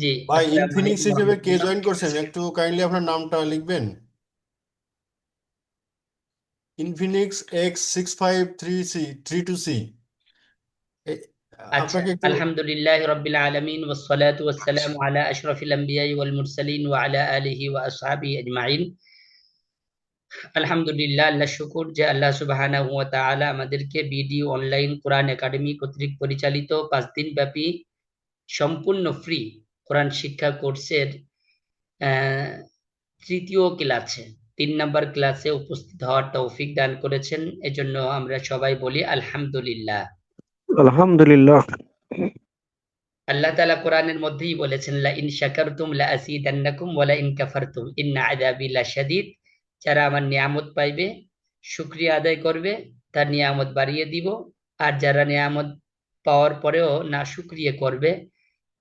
জি, ভাই আসসালামু ইনফিনিক্স আলাইকুম হিসেবে কে রহমতুল্লাহ। জয়েন করছেন, একটু কাইন্ডলি আপনার নামটা লিখবেন। ইনফিনিক্স X6533C আচ্ছা, আপনাকে একটু। আলহামদুলিল্লাহ রাব্বিল আলামিন ওয়াসসালাতু ওয়াসসালামু আলা আশরাফিল আমবিয়াই ওয়াল মুরসালিন ওয়া আলা আলিহি ওয়া আসহাবিহি আজমাইন। আলহামদুলিল্লাহ, আল্লাহ শুকুর যে আল্লাহ সুবহানাহু ওয়া তাআলা আমাদেরকে বিডি অনলাইন কোরআন একাডেমি কর্তৃক পরিচালিত 5 দিন ব্যাপী সম্পূর্ণ ফ্রি কোরআন শিক্ষা কোর্সের আহ, তৃতীয় ক্লাসে 3 নম্বর ক্লাসে উপস্থিত হওয়ার তৌফিক দান করেছেন। এজন্য আমরা সবাই বলি আলহামদুলিল্লাহ। আলহামদুলিল্লাহ। আল্লাহ তাআলা কোরআনের মধ্যেই বলেছেন, লা ইন শাকারতুম লা আসিদান্নাকুম ওয়া লা ইন কাফারতুম ইন্না আযাবি লাশাদীদ। যারা আমার নিয়ামত পাইবে, শুকরিয়া আদায় করবে, তার নিয়ামত বাড়িয়ে দিব। আর যারা নিয়ামত পাওয়ার পরেও না শুকরিয়া করবে,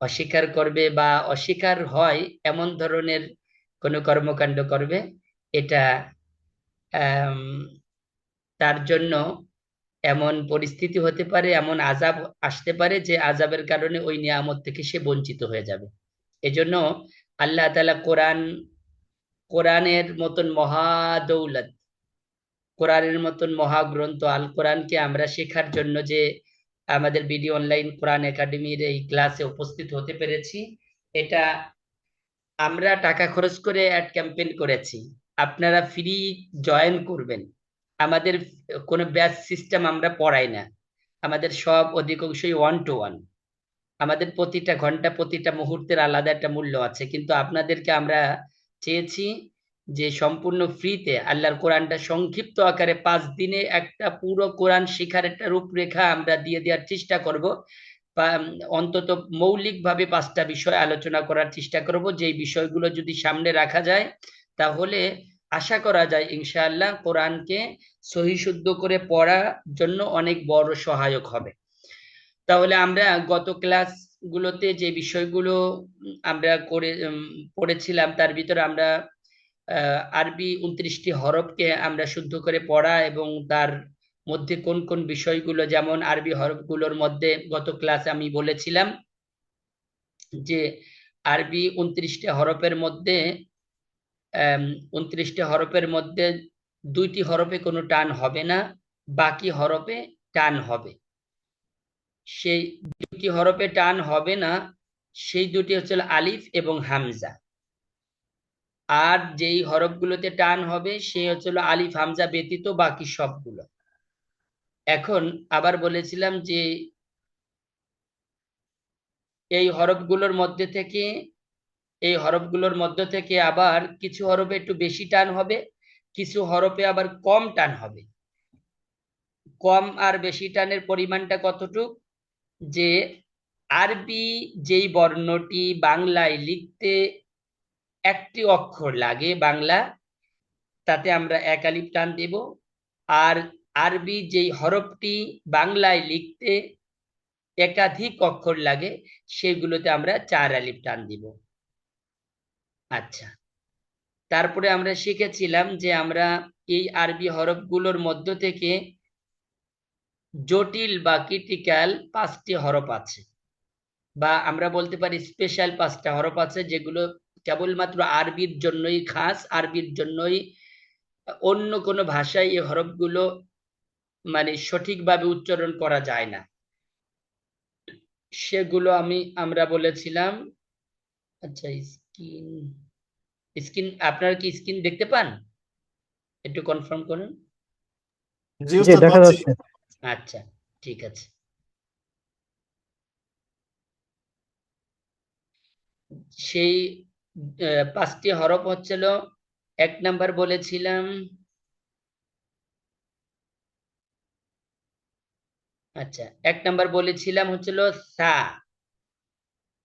অস্বীকার করবে বা অস্বীকার হয় এমন ধরনের কোনো কর্মকাণ্ড করবে, এটা আম, তার জন্য এমন পরিস্থিতি হতে পারে, এমন আযাব আসতে পারে যে আযাবের কারণে ওই নিয়ামত থেকে সে বঞ্চিত হয়ে যাবে। এজন্য আল্লাহ তাআলা কোরআনের মতন মহা দৌলত, কোরআনের মতন মহাগ্রন্থ আল কোরআনকে আমরা শেখার জন্য যে আমাদের বিডি অনলাইন কোরআন একাডেমির এই ক্লাসে উপস্থিত হতে পেরেছি, এটা আমরা টাকা খরচ করে অ্যাড ক্যাম্পেইন করেছি। আপনারা ফ্রি জয়েন করবেন। আমাদের কোনো ব্যাচ সিস্টেম আমরা পড়াই না, আমাদের সব অধিকাংশই 1 to 1। আমাদের প্রতিটা ঘন্টা প্রতিটা মুহূর্তের আলাদা একটা মূল্য আছে, কিন্তু আপনাদেরকে আমরা চেয়েছি যে সম্পূর্ণ ফ্রিতে আল্লাহর কোরআনটা সংক্ষিপ্ত আকারে 5 দিনে একটা পুরো কোরআন শেখার একটা রূপরেখা আমরা দিয়ে দেওয়ার চেষ্টা করব। অন্তত মৌলিকভাবে 5টা বিষয় আলোচনা করার চেষ্টা করব, যেই বিষয়গুলো যদি সামনে রাখা যায় তাহলে আশা করা যায় ইনশাআল্লাহ কোরআনকে সহি শুদ্ধ করে পড়ার জন্য অনেক বড় সহায়ক হবে। তাহলে আমরা গত ক্লাসগুলোতে যে বিষয়গুলো আমরা পড়েছিলাম, তার ভিতরে আমরা আরবি 29টি হরফকে আমরা শুদ্ধ করে পড়া এবং তার মধ্যে কোন কোন বিষয়গুলো, যেমন আরবি হরফগুলোর মধ্যে গত ক্লাসে আমি বলেছিলাম যে আরবি 29টা হরফের মধ্যে 29টা হরফের মধ্যে 2টি হরফে কোনো টান হবে না, বাকি হরফে টান হবে। সেই 2টি হরফে টান হবে না, সেই দুটি হচ্ছে আলিফ এবং হামজা। আর যেই হরফগুলোতে টান হবে সে হচ্ছে আলিফ হামজা ব্যতীত বাকি সবগুলো। এখন আবার বলেছিলাম যে এই হরফগুলোর মধ্যে থেকে এই হরফগুলোর মধ্য থেকে আবার কিছু হরফে একটু বেশি টান হবে, কিছু হরফে আবার কম টান হবে। কম আর বেশি টানের পরিমাণটা কতটুক, যে আরবি যেই বর্ণটি বাংলায় লিখতে একটি অক্ষর লাগে বাংলা, তাতে আমরা 1 আলিফ টান দেব। আর আরবি যেই হরফটি বাংলায় লিখতে একাধিক অক্ষর লাগে, সেগুলোতে আমরা 4 আলিফ টান দিব। আচ্ছা, তারপরে আমরা শিখেছিলাম যে আমরা এই আরবি হরফগুলোর মধ্য থেকে জটিল বা ক্রিটিক্যাল 5টি হরফ আছে, বা আমরা বলতে পারি স্পেশাল 5টা হরফ আছে, যেগুলো কেবলমাত্র আরবির জন্যই খাস, আরবির জন্যই, অন্য কোনো ভাষায় এই হরফগুলো মানে সঠিকভাবে উচ্চারণ করা যায় না। সেগুলো আমরা বলেছিলাম। আচ্ছা, স্ক্রিন স্ক্রিন আপনারা কি স্ক্রিন দেখতে পান? একটু কনফার্ম করুন। জি জি, ওস্তাদ, দেখা পাচ্ছি। যাচ্ছে। আচ্ছা, ঠিক আছে। সেই 5টি হরফ হচ্ছিল, 1 নাম্বার বলেছিলাম, আচ্ছা 1 নাম্বার বলেছিলাম হচ্ছিল সা,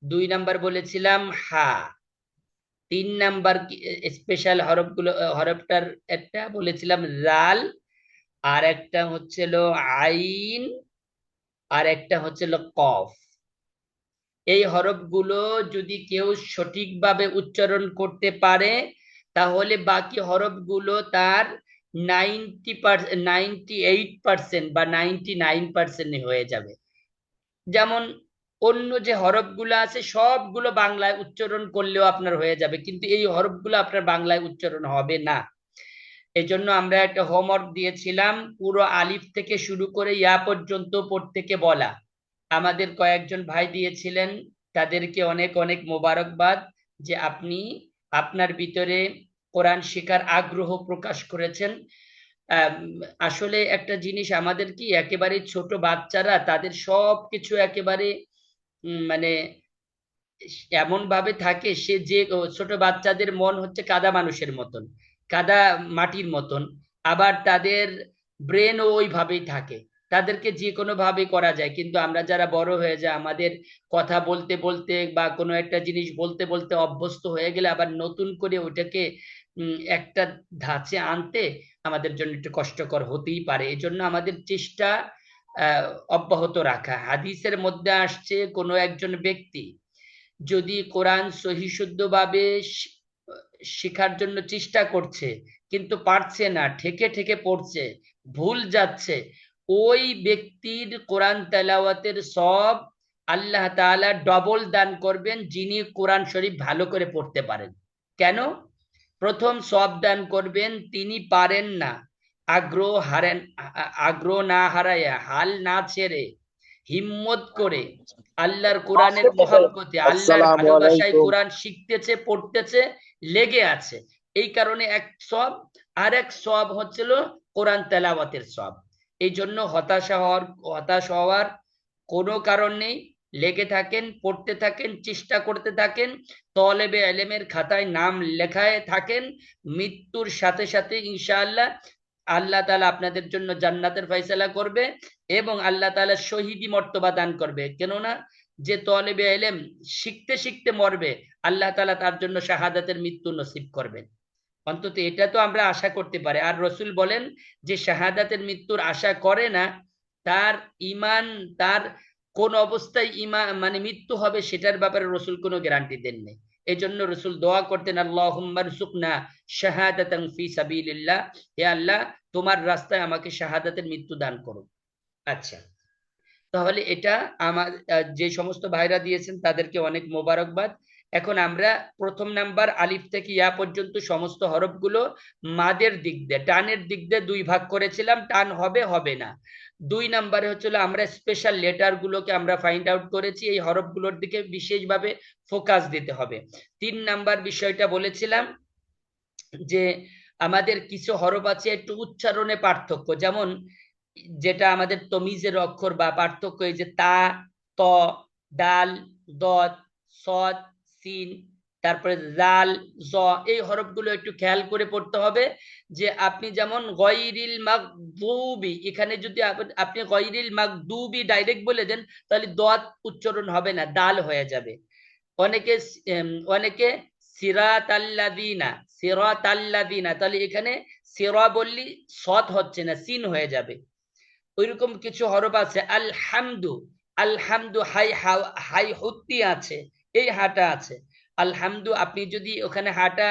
2 নাম্বার বলেছিলাম হা, 3 নাম্বার স্পেশাল হরফটার একটা বলেছিলাম জাল, আর একটা হচ্ছিল আইন, আর একটা হচ্ছিল কফ। এই হরফগুলো যদি কেউ সঠিকভাবে উচ্চারণ করতে পারে, তাহলে বাকি হরফগুলো তার 98% বা 99% হয়ে যাবে। যেমন অন্য যে হরফগুলো আছে সবগুলো বাংলায় উচ্চারণ করলেও আপনার হয়ে যাবে, কিন্তু এই হরফগুলো আপনার বাংলায় উচ্চারণ হবে না। এই জন্য আমরা একটা হোমওয়ার্ক দিয়েছিলাম পুরো আলিফ থেকে শুরু করে ইয়া পর্যন্ত পড়তে বলা। আমাদের কয়েকজন ভাই দিয়েছিলেন, তাদেরকে অনেক অনেক মোবারকবাদ যে আপনি আপনার ভিতরে কোরআন শেখার আগ্রহ প্রকাশ করেছেন। আম, আসলে একটা জিনিস, আমাদের কি একেবারে ছোট বাচ্চারা তাদের সব কিছু একেবারে মানে এমন ভাবে থাকে, সে যে ছোট বাচ্চাদের মন হচ্ছে কাদা মানুষের মতন, কাদা মাটির মতন, আবার তাদের ব্রেনও ওইভাবেই থাকে, তাদেরকে যে কোনো ভাবে করা যায়। কিন্তু আমরা যারা বড় হয়ে যায়, আমাদের কথা বলতে বলতে বা কোনো একটা জিনিস বলতে বলতে অভ্যস্ত হয়ে গেলে আবার নতুন করে ওটাকে একটা ধাঁচে আনতে আমাদের জন্য একটু কষ্টকর হতেই পারে। এই জন্য আমাদের চেষ্টা আহ অব্যাহত রাখা। হাদিসের মধ্যে আসছে কোনো একজন ব্যক্তি যদি কোরআন সহি শুদ্ধভাবে শেখার জন্য চেষ্টা করছে কিন্তু পারছে না, ঠেকে ঠেকে পড়ছে, ভুল যাচ্ছে, ওই ব্যক্তির কোরআন তেলাওয়াতের সব আল্লাহ তাআলা ডবল দান করবেন যিনি কোরআন শরীফ ভালো করে পড়তে পারেন। কেন? প্রথম সব দান করবেন তিনি পারেন না, আগ্রহ না হারাইয়া, হাল না ছেড়ে, হিম্মত করে আল্লাহর কোরআনের মহব্বতে, আল্লাহর আসসালামু ভালোবাসায় আলাইকুম। কোরআন শিখতেছে, পড়তেছে, লেগে আছে। এই কারণে এক সব, আর এক সব হচ্ছিল কোরআন তেলাওয়াতের সব। এই জন্য হতাশ হওয়ার কোনো কারণ নেই। লেগে থাকেন, পড়তে থাকেন, চেষ্টা করতে থাকেন, তলেবে এলেমের খাতায় নাম লেখায় থাকেন। মৃত্যুর সাথে সাথে ইনশাআল্লাহ আল্লাহ তাআলা আপনাদের জন্য জান্নাতের ফয়সালা করবে এবং আল্লাহ তাআলা শহীদি মর্তবা দান করবে। কেননা যে তলেবে এলেম শিখতে শিখতে মরবে, আল্লাহ তাআলা তার জন্য শাহাদাতের মৃত্যু নসিব করবেন। অন্তত এটা তো আমরা আশা করতে পারি। আর রসুল বলেন যে শাহাদাতের মৃত্যুর আশা করে না, তার ইমান, তার কোন অবস্থায় ইমান মানে মৃত্যু হবে সেটার ব্যাপারে রসুল কোনো গ্যারান্টি দেননি। এই জন্য রসুল দোয়া করতেন, আল্লাহুম্মা রযুকনা শাহাদাতান ফি সাবিলিল্লাহ, হে আল্লাহ তোমার রাস্তায় আমাকে শাহাদাতের মৃত্যু দান করো। আচ্ছা, তাহলে এটা আমার যে সমস্ত ভাইরা দিয়েছেন তাদেরকে অনেক মোবারকবাদ। এখন আমরা প্রথম নাম্বার আলিফ থেকে ইয়া পর্যন্ত সমস্ত হরফগুলো মাদের দিক দিয়ে, টানের দিক দিয়ে দুই ভাগ করেছিলাম, টান হবে হবে না। দুই নাম্বারে হচ্ছিল আমরা স্পেশাল লেটার গুলোকে আমরা ফাইন্ড আউট করেছি, এই হরফগুলোর দিকে বিশেষভাবে ফোকাস দিতে হবে। তিন নাম্বার বিষয়টা বলেছিলাম যে আমাদের কিছু হরফ আছে একটু উচ্চারণে পার্থক্য, যেমন যেটা আমাদের তমিজের অক্ষর বা পার্থক্য, এই যে তা, ত, দাল, দত, সদ, সিন, তারপরে জাল, জ, এই হরফগুলো একটু খেয়াল করে পড়তে হবে। যে আপনি যেমন গয়রিল মাগদুবি, এখানে যদি আপনি গয়রিল মাগদুবি ডাইরেক্ট বলে দেন তাহলে দত উচ্চারণ হবে না, দাল হয়ে যাবে। অনেকে অনেকে সিরাত আল্লাযিনা, সিরাত আল্লাযিনা, তাহলে এখানে সিরা বললি সৎ হচ্ছে না, সিন হয়ে যাবে। ওইরকম কিছু হরফ আছে, আলহামদু, আলহামদু হাই হাই হুত্তি আছে, এই হাটা আছে। আলহামদু আপনি যদি ওখানে হাটা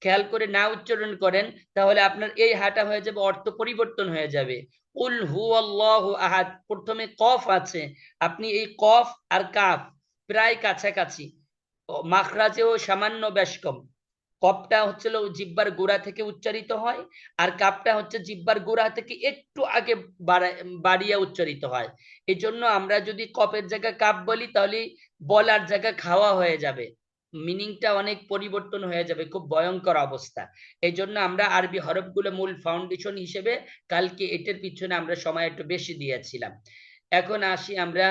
খেয়াল করে না উচ্চারণ করেন তাহলে আপনার এই হাটা হয়ে যাবে, অর্থ পরিবর্তন হয়ে যাবে। কুল হু আল্লাহু আহাদ, প্রথমে কফ আছে, আপনি এই কফ আর কাফ প্রায় কাছাকাছি, মাখরাজেও সামান্য বেশ কম। কপটা হচ্ছিল জিব্বার গোড়া থেকে উচ্চারিত হয়, আর কাপটা হচ্ছে জিব্বার গোড়া থেকে একটু আগে বাড়িয়ে উচ্চারিত হয়। এই জন্য আমরা যদি কপের জায়গায় কাপ বলি তাহলে বলার জায়গায় খাওয়া হয়ে যাবে, মিনিংটা অনেক পরিবর্তন হয়ে যাবে, খুব ভয়ঙ্কর অবস্থা। এই জন্য আমরা আরবি হরফগুলো মূল ফাউন্ডেশন হিসেবে কালকে এটার পিছনে আমরা সময় একটু বেশি দিয়েছিলাম। এখন আসি আমরা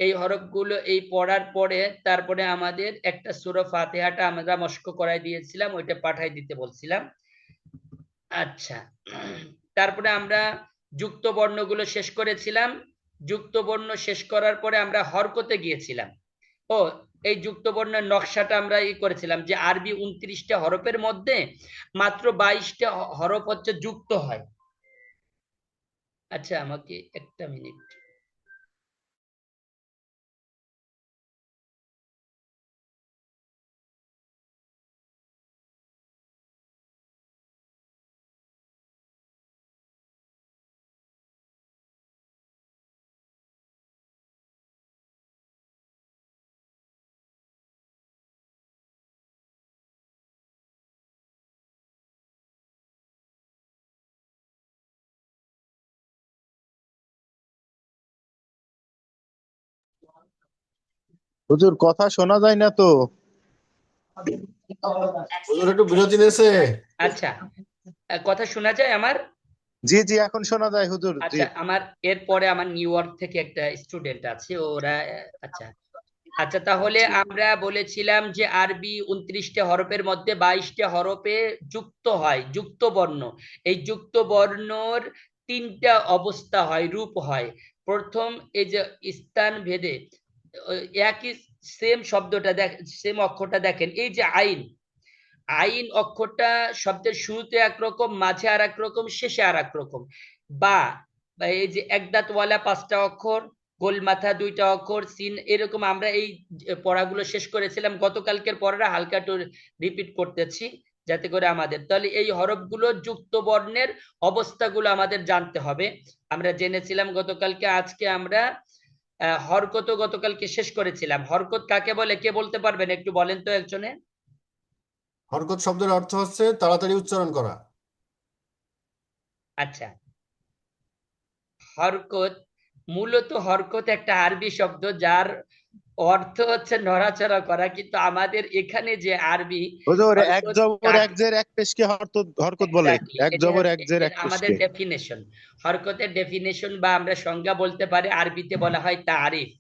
এই হরফগুলো এই পড়ার পরে, তারপরে আমাদের একটা সূরা ফাতিহাটা আমরা মস্ক করাই দিয়েছিলাম, ওইটা পাঠাই দিতে বলছিলাম। আচ্ছা, তারপরে আমরা যুক্ত বর্ণগুলো শেষ করেছিলাম। যুক্ত বর্ণ শেষ করার পরে আমরা হরকতে গিয়েছিলাম। ও, এই যুক্ত বর্ণের নকশাটা আমরা করেছিলাম যে আরবি 29টা হরফের মধ্যে মাত্র 22টা হরফ হচ্ছে যুক্ত হয়। আচ্ছা, আমাকে একটা মিনিট। হুজুর কথা শোনা যায় না তো। হুজুর একটু বিরতি নেছে। আচ্ছা, কথা শোনা যায় আমার? জি জি, এখন শোনা যায় হুজুর, জি। আচ্ছা, আমার এরপরে আমার নিউ ইয়র্ক থেকে একটা স্টুডেন্ট আছে, ওরা আচ্ছা আচ্ছা, তাহলে আমরা বলেছিলাম যে আরবি 29টা হরফের মধ্যে 22টা হরফে যুক্ত হয়, যুক্ত বর্ণ। এই যুক্ত বর্ণর 3টা অবস্থা হয়, রূপ হয়। প্রথম, এই যে স্থান ভেদে একই সেম শব্দটা সেম অক্ষরটা দেখেন, এই যে আইন, আইন অক্ষরটা শব্দের শুরুতে একরকম, মাঝে আর একরকম, শেষে আর একরকম। বা এই যে এক দাঁতওয়ালা 5টা অক্ষর, গোল মাথা 2টা অক্ষর, সিন, এরকম আমরা এই পড়াগুলো শেষ করেছিলাম। গতকালকের পড়াটা হালকা একটু রিপিট করতেছি যাতে করে আমাদের, তাহলে এই হরফগুলো যুক্ত বর্ণের অবস্থাগুলো আমাদের জানতে হবে। আমরা জেনেছিলাম গতকালকে। আজকে আমরা হরকত গতকালকে শেষ করেছিলাম। হরকত কাকে বলে কে বলতে পারবেন? একটু বলেন তো একজনে। হরকত শব্দের অর্থ হচ্ছে তাড়াতাড়ি উচ্চারণ করা। আচ্ছা, হরকত, মূলত হরকত একটা আরবি শব্দ যার অর্থ হচ্ছে নড়াচড়া করা, কিন্তু আমাদের এখানে যে আরবি হুজুর এক হরকত জবর এক জের এক পেশকে হরকত হরকত বলে। এক্স্যাক্টলি, এক এটা জবর এক জের এক আমাদের পেশকে। ডেফিনেশন। হরকতের ডেফিনেশন বা আমরা সংজ্ঞা বলতে পারি, আরবিতে বলা হয় তারিফ।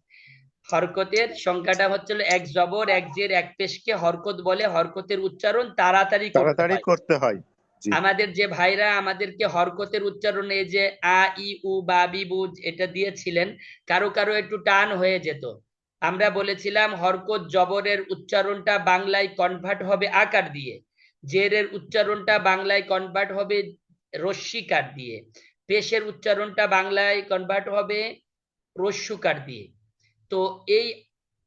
হরকতের সংখ্যাটা হচ্ছিল এক জবর এক জের এক পেশকে হরকত বলে। হরকতের উচ্চারণ তাড়াতাড়ি করতে তাড়াতাড়ি হয়। করতে হয়, জি। আমাদের যে ভাইরা আমাদেরকে হরকতের উচ্চারণে যে আ ই উ বা বি বু এটা দিয়েছিলেন, কারো কারো একটু টান হয়ে যেত। আমরা বলেছিলাম হরকত জবরের উচ্চারণটা বাংলায় কনভার্ট হবে আকার দিয়ে, জেরের উচ্চারণটা বাংলায় কনভার্ট হবে রস্যিকার দিয়ে, পেশের উচ্চারণটা বাংলায় কনভার্ট হবে রস্যুকার দিয়ে। তো এই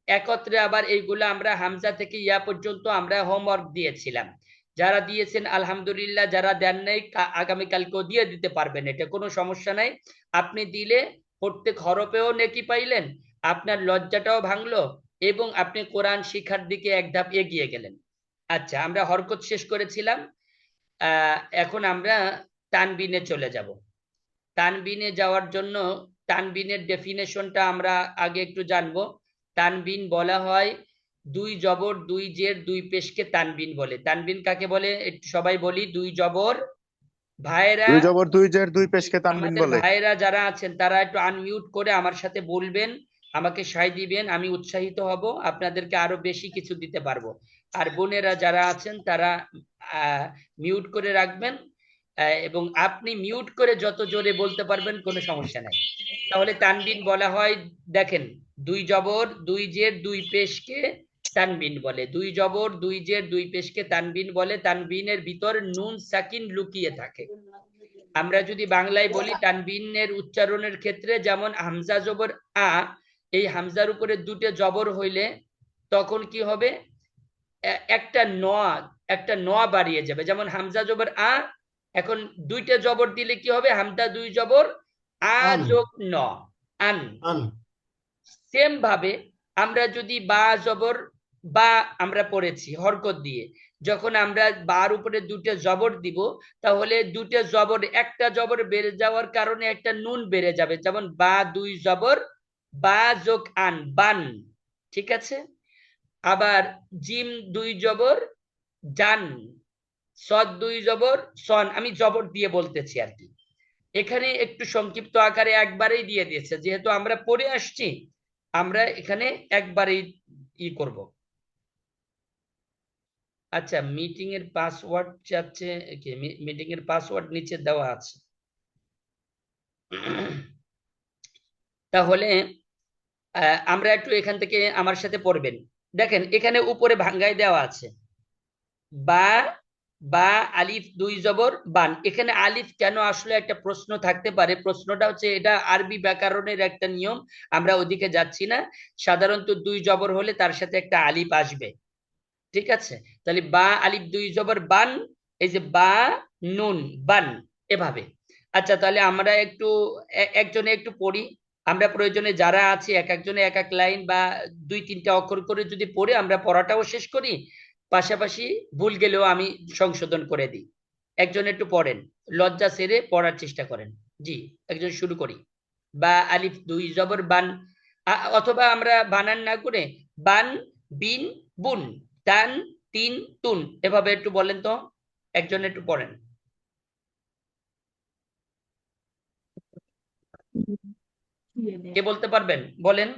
একত্রে আবার এইগুলো আমরা হামজা থেকে ইয়া পর্যন্ত আমরা হোমওয়ার্ক দিয়েছিলাম। যারা দিয়েছেন আলহামদুলিল্লাহ, যারা দেন নাই আগামীকালকেও দিয়ে দিতে পারবেন, এটা কোনো সমস্যা নাই। আপনি দিলে প্রত্যেক হরফেও নেকি পাইলেন, আপনার লজ্জাটাও ভাঙলো, এবং আপনি কোরআন শিক্ষার দিকে এক ধাপ এগিয়ে গেলেন। আচ্ছা, আমরা হরকত শেষ করেছিলাম। এখন আমরা তানবিনে চলে যাব। তানবিনে যাওয়ার জন্য তানবিনের ডেফিনেশনটা আমরা আগে একটু জানবো। তানবিন বলা হয় দুই জবর দুই জের দুই পেশকে তানবিন বলে। তানবিন কাকে বলে একটু সবাই বলি। দুই জবর, ভাইরা, দুই জবর দুই জের দুই পেশকে তানবিন আমাদের বলে। ভাইরা যারা আছেন তারা একটু আনমিউট করে আমার সাথে বলবেন, আমাকে সায় দিবেন, আমি উৎসাহিত হব, আপনাদেরকে আরো বেশি কিছু দিতে পারবো। আর বোনেরা যারা আছেন তারা মিউট করে রাখবেন, এবং আপনি মিউট করে যত জোরে বলতে পারবেন কোনো সমস্যা নাই। তাহলে তানবিন বলা হয়, দেখেন, দুই জবর দুই জের দুই পেশকে তানবিন বলে। দুই জবর দুই জের দুই পেশকে তানবিন বলে। তানবিনের ভিতর নুন সাকিন লুকিয়ে থাকে। আমরা যদি বাংলায় বলি তানবিনের উচ্চারণের ক্ষেত্রে, যেমন হামজা জবর আ, এই হামজার উপরে দুটো জবর হইলে তখন কি হবে? একটা ন বাড়িয়ে যাবে। যেমন হামজা জবর আ, এখন দুইটা জবর দিলে কি হবে? হামজা দুই জবর আ আন। যোগ ন, আন। আন। সেম ভাবে আমরা যদি বা জবর বা আমরা পড়েছি হরকত দিয়ে, যখন আমরা বার উপরে দুটো জবর দিব, তাহলে দুটো জবর, একটা জবর বেড়ে যাওয়ার কারণে একটা নুন বেড়ে যাবে। যেমন বা দুই জবর বা যোগ আন, বান। ঠিক আছে? আবার জিম দুই জবর জান, সদ দুই জবর সন। আমি জবর দিয়ে বলতেছি আর কি। এখানে একটু সংক্ষিপ্ত আকারে একবারেই দিয়ে দিয়েছে, যেহেতু আমরা পড়ে আসছি, আমরা এখানে একবারেই করব। আচ্ছা, মিটিং এর পাসওয়ার্ড চাচ্ছে, মিটিং এর পাসওয়ার্ড নিচে দেওয়া আছে। তাহলে আমরা একটু এখান থেকে আমার সাথে পড়বেন। দেখেন এখানে উপরে ভাঙ্গায় দেওয়া আছে বা, বা আলিফ দুই জবর বান। এখানে আলিফ কেন আসলে একটা প্রশ্ন থাকতে পারে। প্রশ্নটা হচ্ছে, এটা আরবি ব্যাকরণের একটা নিয়ম, আমরা ওদিকে যাচ্ছি না। সাধারণত দুই জবর হলে তার সাথে একটা আলিফ আসবে। ঠিক আছে? তাহলে বা আলিফ দুই জবর বান, এই যে বা নুন বান, এভাবে। আচ্ছা, তাহলে আমরা একটু একজনে একটু পড়ি। আমরা প্রয়োজনে যারা আছি এক একজনে এক এক লাইন বা দুই তিনটা অক্ষর করে যদি পড়ে আমরা পড়াটাও শেষ করি, পাশাপাশি ভুল গেলেও আমি সংশোধন করে দিই। একজন একটু পড়েন, লজ্জা ছেড়ে পড়ার চেষ্টা করেন। জি, একজন শুরু করি। বা আলিফ দুই জবর বান, অথবা আমরা বানান না করে বান বিন বুন তান তিন তুন, এভাবে একটু বলেন তো, একজন একটু পড়েন। কে বলতে পারবেন বলেন?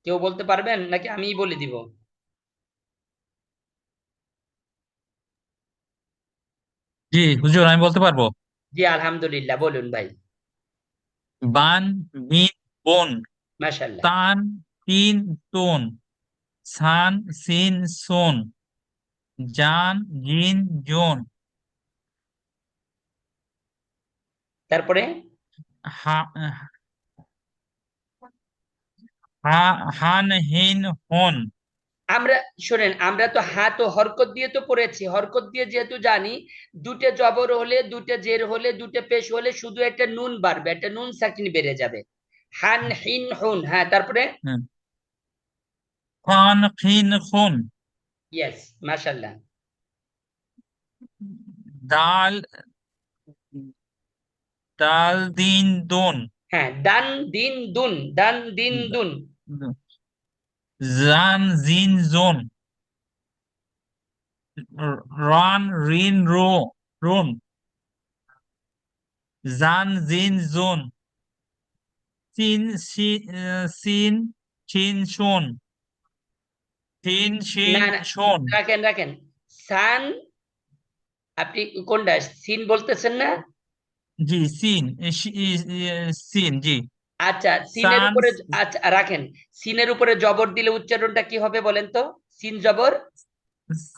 কেউ বলতে পারবেন নাকি আমিই বলে দিব? জি হুজুর, আমি বলতে পারবো। জি আলহামদুলিল্লাহ, বলুন ভাই। বান মিন বোন, মাশাআল্লাহ। তান তিন তোন, সান সিন সোন, জান জিন জোন, তারপরে হা হা হান হিন হন। আমরা শোনেন, আমরা তো হাত ও হরকত দিয়ে তো পড়েছি, হরকত দিয়ে যেহেতু জানি দুটো জবর হলে, দুটো জের হলে, দুটো পেশ হলে শুধু একটা নুন বাড়বে, একটা নুন সাকিন বেড়ে যাবে। হান হিন হুন, হ্যাঁ তারপরে খান খিন খুন, ইয়েস মাশাআল্লাহ। দাল দাল দিন দোন, হ্যাঁ দান দিন দুন, দান দিন দুন। জান জিন জোন, রান রিন রো রোন, জান জিন জোন, সিন সিন শিন শোন, সিন শিন না না, শোন। রাখেন রাখেন। সান, আপনি কোনটা সিন বলতেছেন না? জি সিন সিন জি। আচ্ছা সিনের সান উপরে, আচ্ছা রাখেন। সিনের উপরে জবর দিলে উচ্চারণটা কি হবে বলেন তো? সিন জবর,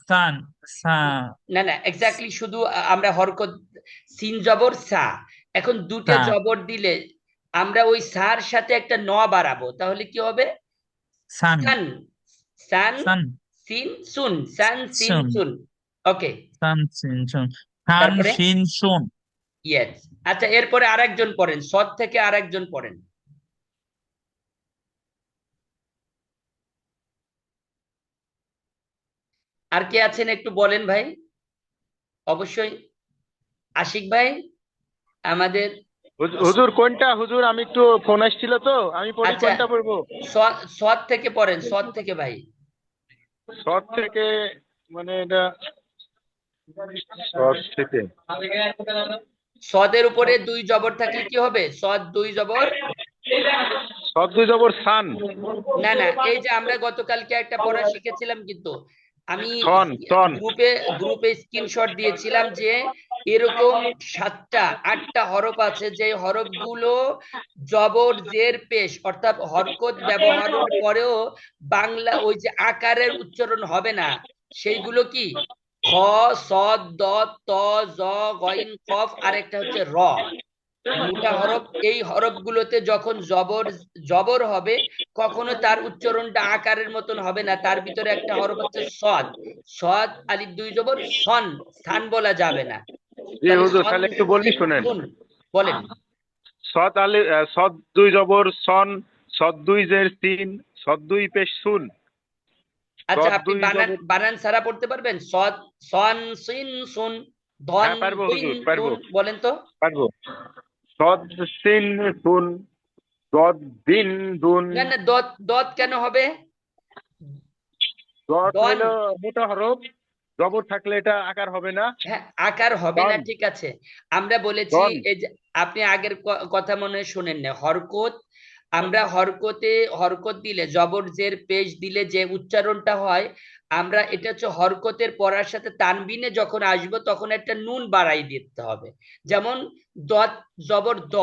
সান সা না না এক্স্যাক্টলি, শুধু আমরা হরকত, সিন জবর সা। এখন দুটো সা জবর দিলে আমরা ওই সার সাথে একটা ন বাড়াবো, তাহলে কি হবে? সান সান, সান সান সিন সুন, সান সিন শুন, সুন। ওকে, সান সিন শুন, সান তারপরে সিন শুন। ইয়েস। আচ্ছা এরপরে আরেকজন পড়েন, সৎ থেকে আরেকজন পড়েন। আর কে আছেন একটু বলেন ভাই, অবশ্যই। আশিক ভাই আমাদের। হুজুর কোনটা হুজুর? আমি একটু ফোন আসছিল তো, আমি পড়ি আচ্ছা কোনটা পড়বো? সৎ থেকে পড়েন, সৎ থেকে ভাই। শর্ট থেকে, মানে এটা শর্ট থেকে সদের উপরে দুই জবর থাকলে কি হবে? সদ দুই জবর, শর্ট দুই জবর সান, না না, এই যে আমরা গতকালকে একটা পড়া শিখেছিলাম কিন্তু, আমি সন সন। গ্রুপে গ্রুপে স্ক্রিনশট দিয়েছিলাম যে এরকম 7টা 8টা হরফ আছে, যে হরফগুলো জবর জের পেশ অর্থাৎ হরকত ব্যবহারের পরেও বাংলা ওই যে আকারের উচ্চারণ হবে না, সেইগুলো কি? খ, সদ, দত, ত, জ, গইন, কফ, আর একটা হচ্ছে র, মোটা হরফ। এই হরফগুলোতে যখন জবর জবর হবে কখনো তার উচ্চারণটা আকারের মতন হবে না, তার ভিতরে একটা হরফ হচ্ছে সদ, সদ আলিফ দুই জবর সন, স্থান বলা যাবে না। জি তাহলে হুজুর, সন তাহলে একটু বললি শুনেন। শুন, বলেন। শর্ট আলি শর্ট দুই জবর সন, শর্ট দুই জের সিন, শর্ট দুই পেশ শুন, আচ্ছা শর্ট আপনি দুই বানান জবর। বানান সারা পড়তে পারবেন? সদ সন সিন সুন, ধন হ্যাঁ পারবো দিন হুজুর, পারবো দুন, বলেন তো। পারবো। শর্ট সিন শুন, দদ দিন দুন। না না, দত দত কেন হবে? দদ দন, হইলো মোটা হরফ, জবর থাকলে এটা আকার হবে না। হ্যাঁ আকার হবে না, দন ঠিক আছে। আমরা বলেছি দন। এই যে, আপনি আগের কথা মনে হয় শোনেন না, হরকত, আমরা হরকতে হরকত দিলে জবর জের পেশ দিলে যে উচ্চারণটা হয়, আমরা এটা হচ্ছে হরকতের পড়ার সাথে তানবিনে যখন আসবো তখন একটা নুন বাড়াই দিতে হবে। যেমন দত জবর দ,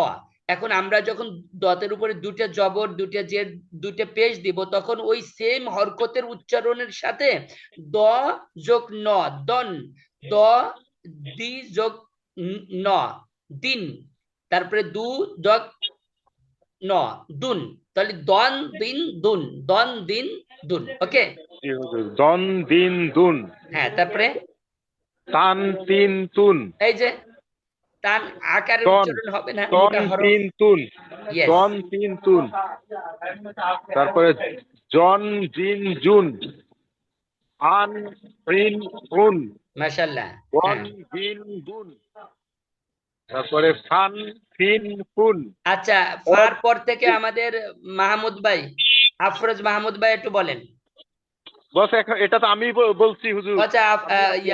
এখন আমরা যখন দতের উপরে দুটো জবর দুটো জের দুটো পেশ দিব তখন ওই সেম হরকতের উচ্চারণের সাথে দ যোগ ন, দন, দ দি যোগ ন, দিন, তারপরে দু যোগ ন, দুন, তাহলে দন দিন দুন, দন দিন দুন। ওকে, জি হুজুর, দন দিন দুন, হ্যাঁ তারপরে তান তিন তুন, এই যে তান, আকারের তন উচ্চারণ হবে না, তন মোটা হরফ। তিন তুন, ইয়েস, তন তিন তুন। তারপরে জন জিন জুন, আন রিন উন, মাশাআল্লাহ। বন হ্যাঁ বিন বুন। তারপরে ফান, ফিন, ফুন। আচ্ছা, ফার পর থেকে আমাদের মাহমুদ ভাই, আফরোজ মাহমুদ ভাই একটু বলেন। বস এটা তো আমি বলছি হুজুর। আচ্ছা আমি আফরোজ।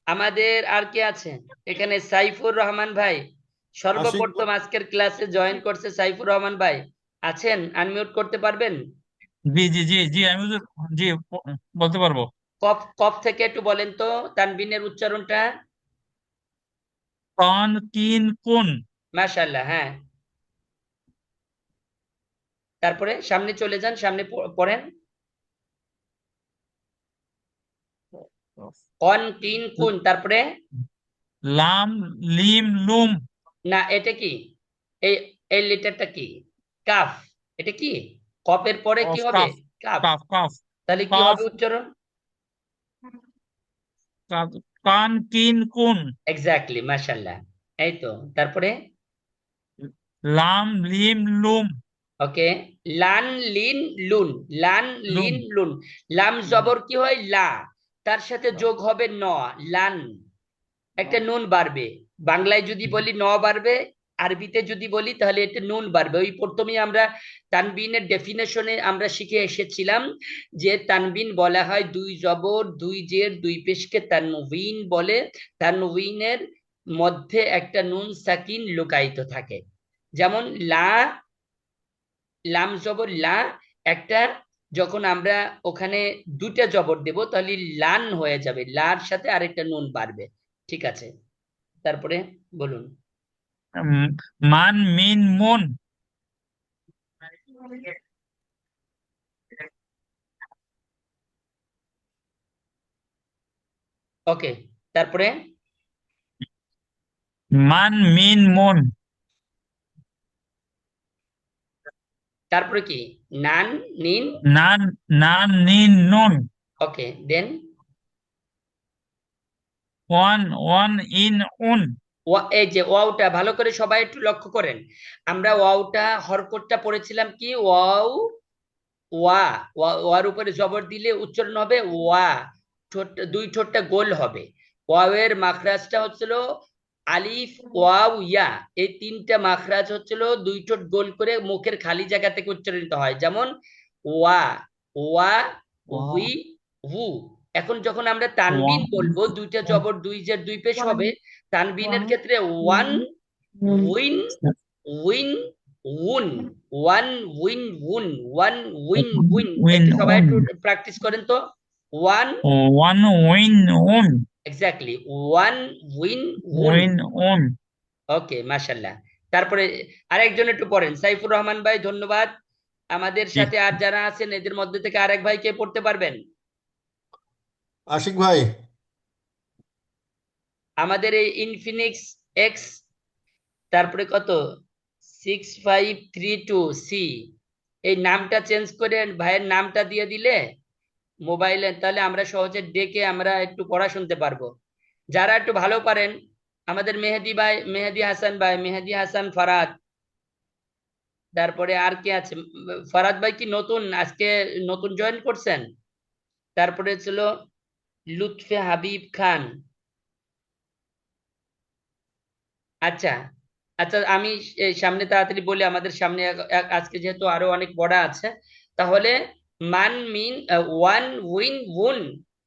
আমাদের আর কে আছে এখানে? সাইফুর রহমান ভাই আশিক সর্বপ্রথম আজকের ক্লাসে জয়েন করছে। সাইফুর রহমান ভাই আছেন? আনমিউট করতে পারবেন? জি জি জি জি আমি হুজুর, জি বলতে পারবো। কফ কফ থেকে একটু বলেন তো তানবিনের উচ্চারণটা। কন কিন কুন। মাশাআল্লাহ, হ্যাঁ। তারপরে সামনে চলে যান, সামনে পড়েন। কন তিন কুন, তারপরে লাম লিম লুম। না, এটা কি? এই এই লেটারটা কি? কাফ। এটা কি? কফের পরে কি কফ হবে? কাফ। কাফ। Calf calf. তাহলে কি কাফ হবে উচ্চারণ? কাফ, কান কিন কুন। এক্স্যাক্টলি, মাশাআল্লাহ। এই তো। তারপরে লাম লিম লুম। ওকে, লান লিন লুন। লান লুম। লিন লুন। লাম জবর কি হয়? লা। তার সাথে যোগ হবে ন। লান। একটা নুন বাড়বে। বাংলায় যদি বলি ন বাড়বে, আরবিতে যদি বলি তাহলে এটা নুন বাড়বে। ওই প্রথমেই আমরা তানবিনের ডেফিনেশনে আমরা শিখে এসেছিলাম যে তানবিন বলা হয় দুই জবর দুই জের দুই পেশকে তানবিন বলে। তানবিনের মধ্যে একটা নুন সাকিন লুকায়িত থাকে। যেমন লা, লাম জবর লা একটা, যখন আমরা ওখানে দুটা জবর দেব তাহলে লান হয়ে যাবে, লার সাথে আরেকটা নুন বাড়বে। ঠিক আছে, তারপরে বলুন। উম, মান মিন মুন। ওকে, তারপরে মান মিন মুন। তারপরে কি? নান, নিন। নান নান নিন নুন। ওকে, দেন ওয়ান ওয়ান ইন উন। এই যে ওয়াওটা ভালো করে সবাই একটু লক্ষ্য করেন। আমরা ওয়াওটা হরকতটা পড়েছিলাম কি? ওয়াও, ওয়া। ওয়ার উপরে জবর দিলে উচ্চারণ হবে ওয়া। ঠোঁট, দুই ঠোঁটটা গোল হবে। ওয়াওয়ের মাখরাজটা হচ্ছিল আলিফ ওয়াও ইয়া। এই তিনটা মাখরাজ হচ্ছিল দুই ঠোঁট গোল করে মুখের খালি জায়গা থেকে উচ্চারিত হয়। যেমন ওয়া, ওয়া, উই, হু। এখন যখন আমরা তানবিন বলবো, দুইটা জবর দুই জের দুই পেশ হবে। তানবিনের ক্ষেত্রে ওয়ান, উইন, উইন, উন। ওয়ান উইন উন, ওয়ান উইন উইন। উইন একটু সবাই উন। একটু প্র্যাকটিস করেন তো। ওয়ান, ওয়ান উইন উন। এক্স্যাক্টলি, ওয়ান উইন উন। উইন উন। ওকে, মাশাল্লাহ। তারপরে আরেকজন একটু পড়েন। সাইফুর রহমান ভাই, ধন্যবাদ। আমাদের জি। সাথে আর যারা আছেন এদের মধ্যে থেকে আরেক ভাই কে পড়তে পারবেন? আশিক ভাই। আমাদের এই ইনফিনিক্স এক্স, তারপরে কত 6532 সি, এই নামটা চেঞ্জ করে ভাইয়ের নামটা দিয়ে দিলে মোবাইলে, তাহলে আমরা সহজে ডেকে আমরা একটু পড়া শুনতে পারবো। যারা একটু ভালো পারেন, আমাদের মেহেদি ভাই, মেহেদি হাসান ভাই, মেহেদি হাসান ফারাদ। তারপরে আর কে আছে? ফারাদ ভাই কি নতুন আজকে নতুন জয়েন করছেন? তারপরে ছিল লুৎফে হাবিব খান। আচ্ছা, আচ্ছা, আমি সামনে তাড়াতাড়ি বলি। আমাদের সামনে আজকে যেহেতু আরো অনেক পড়া আছে, তাহলে মান মিন ওয়ান উইন উন,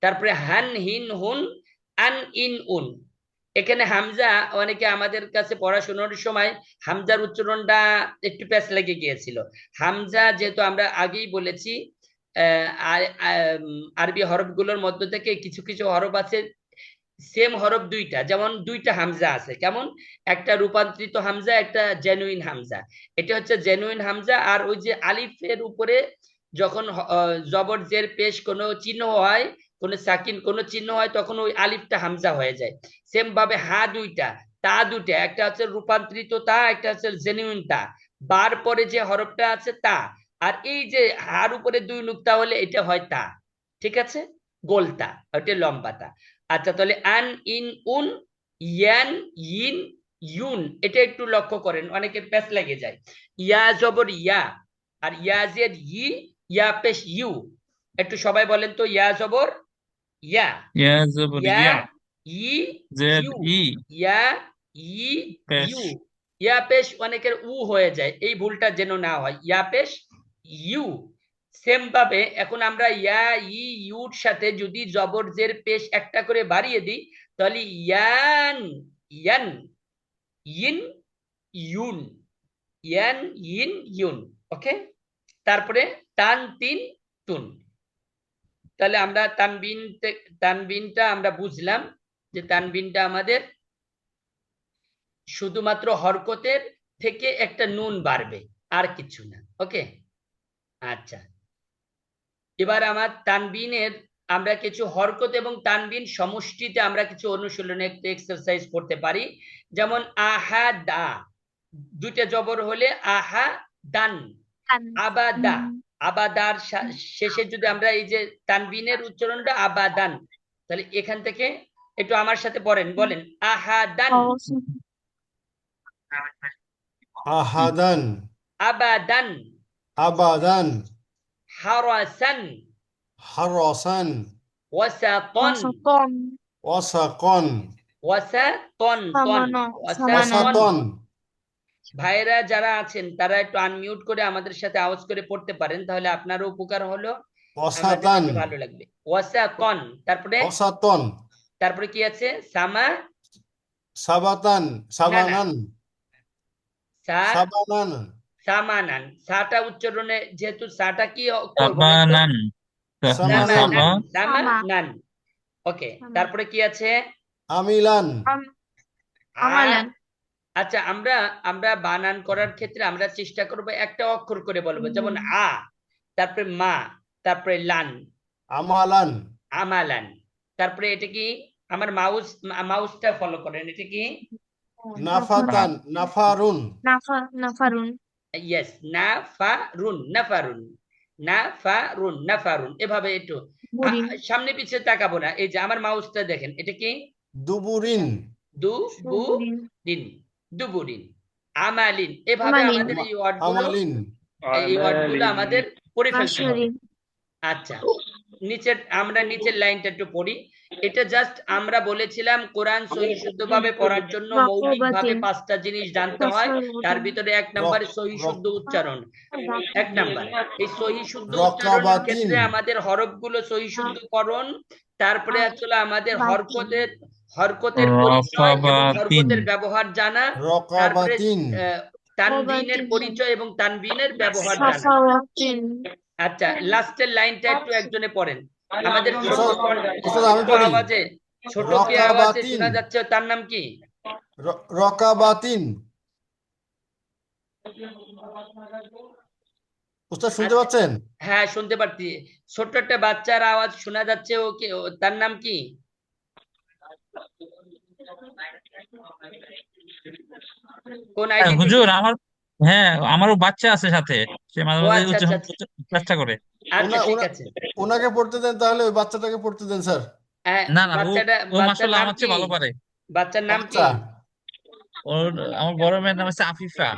তারপরে হান হিন হুন, আন ইন উন। এখানে হামজা, অনেকে আমাদের কাছে পড়াশোনার সময় হামজার উচ্চারণটা একটু প্যাচ লেগে গিয়েছিল। হামজা যেহেতু আমরা আগেই বলেছি, আরবি হরফগুলোর মধ্যে থেকে কিছু কিছু হরফ আছে সেম হরফ দুইটা, যেমন দুইটা হামজা আছে। কেমন? একটা রূপান্তরিত হামজা, একটা জেনুইন হামজা। এটা হচ্ছে জেনুইন হামজা। আর ওই যে আলিফের উপরে যখন জবর জের পেশ কোনো চিহ্ন হয়, কোনো সাকিন কোনো চিহ্ন হয়, তখন ওই আলিফটা হামজা হয়ে যায়। সেম ভাবে হা দুইটা, তা দুইটা, একটা হচ্ছে রূপান্তরিত তা, একটা হচ্ছে জেনুইন তা। বার পরে যে হরফটা আছে তা, আর এই যে হার উপরে দুই নুক্তা হলে এটা হয় তা। ঠিক আছে, গোলতা, ওটা লম্বাতা। আচ্ছা, তাহলে আন ইন উন, ইয়ান, ইন, ইউন। এটা একটু লক্ষ্য করেন, অনেকের প্যাচ লেগে যায়। ইয়া জবর ইয়া, আর ইয়া জের ই, ইয়া পেশ ইউ। একটু সবাই বলেন তো, ইয়া জবর ইয়া, ইয়া জবর ইয়া, ইয়া। ই, জেড ইউ, ই। ইয়া, ই পেশ ইউ, ইয়া পেশ অনেকের উ হয়ে যায়, এই ভুলটা যেন না হয়, ইয়া পেশ ইউ। সেম ভাবে এখন আমরা ইয়া ই ইউর সাথে যদি জবর জের পেশ একটা করে বাড়িয়ে দিই, তাহলে ইয়ান ইয়ান, ইন ইউন, ইয়ান ইন ইউন। ওকে, তারপরে তান তিন তুন। তাহলে আমরা তানবিনটা আমরা বুঝলাম যে তানবিনটা আমাদের শুধুমাত্র হরকতের থেকে একটা নুন বাড়বে, আর কিছু না। ওকে, আচ্ছা, এবার আমার তানবিনের আমরা কিছু হরকত এবং তানবিন সমষ্টিতে আমরা কিছু অনুশীলনে একটু এক্সারসাইজ করতে পারি। যেমন আহা দা, দুইটা জবর হলে আহা দান, আবাদা, আবাদার শেষে যদি আমরা এই যে তানবিনের উচ্চারণটা আবাদান, তাহলে এখান থেকে একটু আমার সাথে বলেন আহাদান, আহাদান, আবাদান, আবাদান, হারাসান, হারাসান, ওয়াসাতন, ওয়াসাকন, ওয়াসাতন, ওয়াসাতন। ভাইরা যারা আছেন তারা একটু আনমিউট করে আমাদের সাথে আওয়াজ করে পড়তে পারেন, তাহলে আপনারও উপকার হলো, আমাদের ওয়াসাতান, কাছে ভালো লাগবে। ওয়াসাতন, ওয়াসাতন, তারপরে কি আছে? সামা, সাবাতান, সাবানান, সা, সাবানান, সামানান। সাটা উচ্চারণে যেহেতু সাটা কি অক্ষর বলেন তো? সাবানান সামানান, সাবা সামানান। ওকে, তারপরে কি আছে? আমিলান, আমালান। আচ্ছা, আমরা বানান করার ক্ষেত্রে আমরা চেষ্টা করব একটা অক্ষর করে বলবো, যেমন আ, তারপরে মা, তারপরে লান, আমালান, আমালান। তারপরে এটা কি? আমার মাউসটা ফলো করেন, এটা কি? নাফাতান, নাফারুন, নাফারুন। ইয়েস, নাফারুন, নাফারুন, নাফারুন, নাফারুন। এভাবে একটু সামনে পিছিয়ে তাকাবো না, এই যে আমার মাউসটা দেখেন, এটা কি? দুবুরিন, দুবুরিন, দুবুরিন, আমালিন। এভাবে আমাদের এই ওয়ার্ডগুলো, আমালিন, আমাদের পড়ে ফেলতে হবে। আচ্ছা, আমরা নিচের লাইনটা একটু পড়ি। এটা জাস্ট আমরা বলেছিলাম কোরআন সহি শুদ্ধভাবে পড়ার জন্য মৌলিকভাবে 5টা জিনিস জানতে হয়, তার ভিতরে 1 নাম্বার সহি শুদ্ধ উচ্চারণ। 1 নাম্বার এই সহি শুদ্ধ উচ্চারণের ক্ষেত্রে আমাদের হরফগুলো সহি শুদ্ধকরণ, তারপরে আসলে আমাদের হরকতের পরিচয় এবং হরকতের ব্যবহার জানা, তারপরে তানবিনের পরিচয় এবং তানবিনের ব্যবহার জানা। আচ্ছা, লাস্টের লাইনটা একটু একজনে পড়েন, আমাদের আওয়াজে, ছোট কে আওয়াজে শোনা যাচ্ছে, তার নাম কি? রকাবাতিন। উস্তাদ শুনতে পাচ্ছেন? হ্যাঁ, শুনতে পাচ্ছি। ছোট্ট একটা বাচ্চার আওয়াজ শোনা যাচ্ছে, ওকে, তার নাম কি? কোন আইডি? হুজুর আমারও বাচ্চা আছে সাথে, সে মাঝে মাঝে চেষ্টা করে। আচ্ছা, ঠিক আছে, ওনাকে পড়তে দেন, তাহলে ওই বাচ্চাটাকে পড়তে দেন স্যার। না না, ও বাচ্চার মাশাআল্লাহ নাম আমার কি? চেয়ে ভালো পারে। বাচ্চার নাম কি? আমার বড় মেয়ের নাম হচ্ছে আফিফা।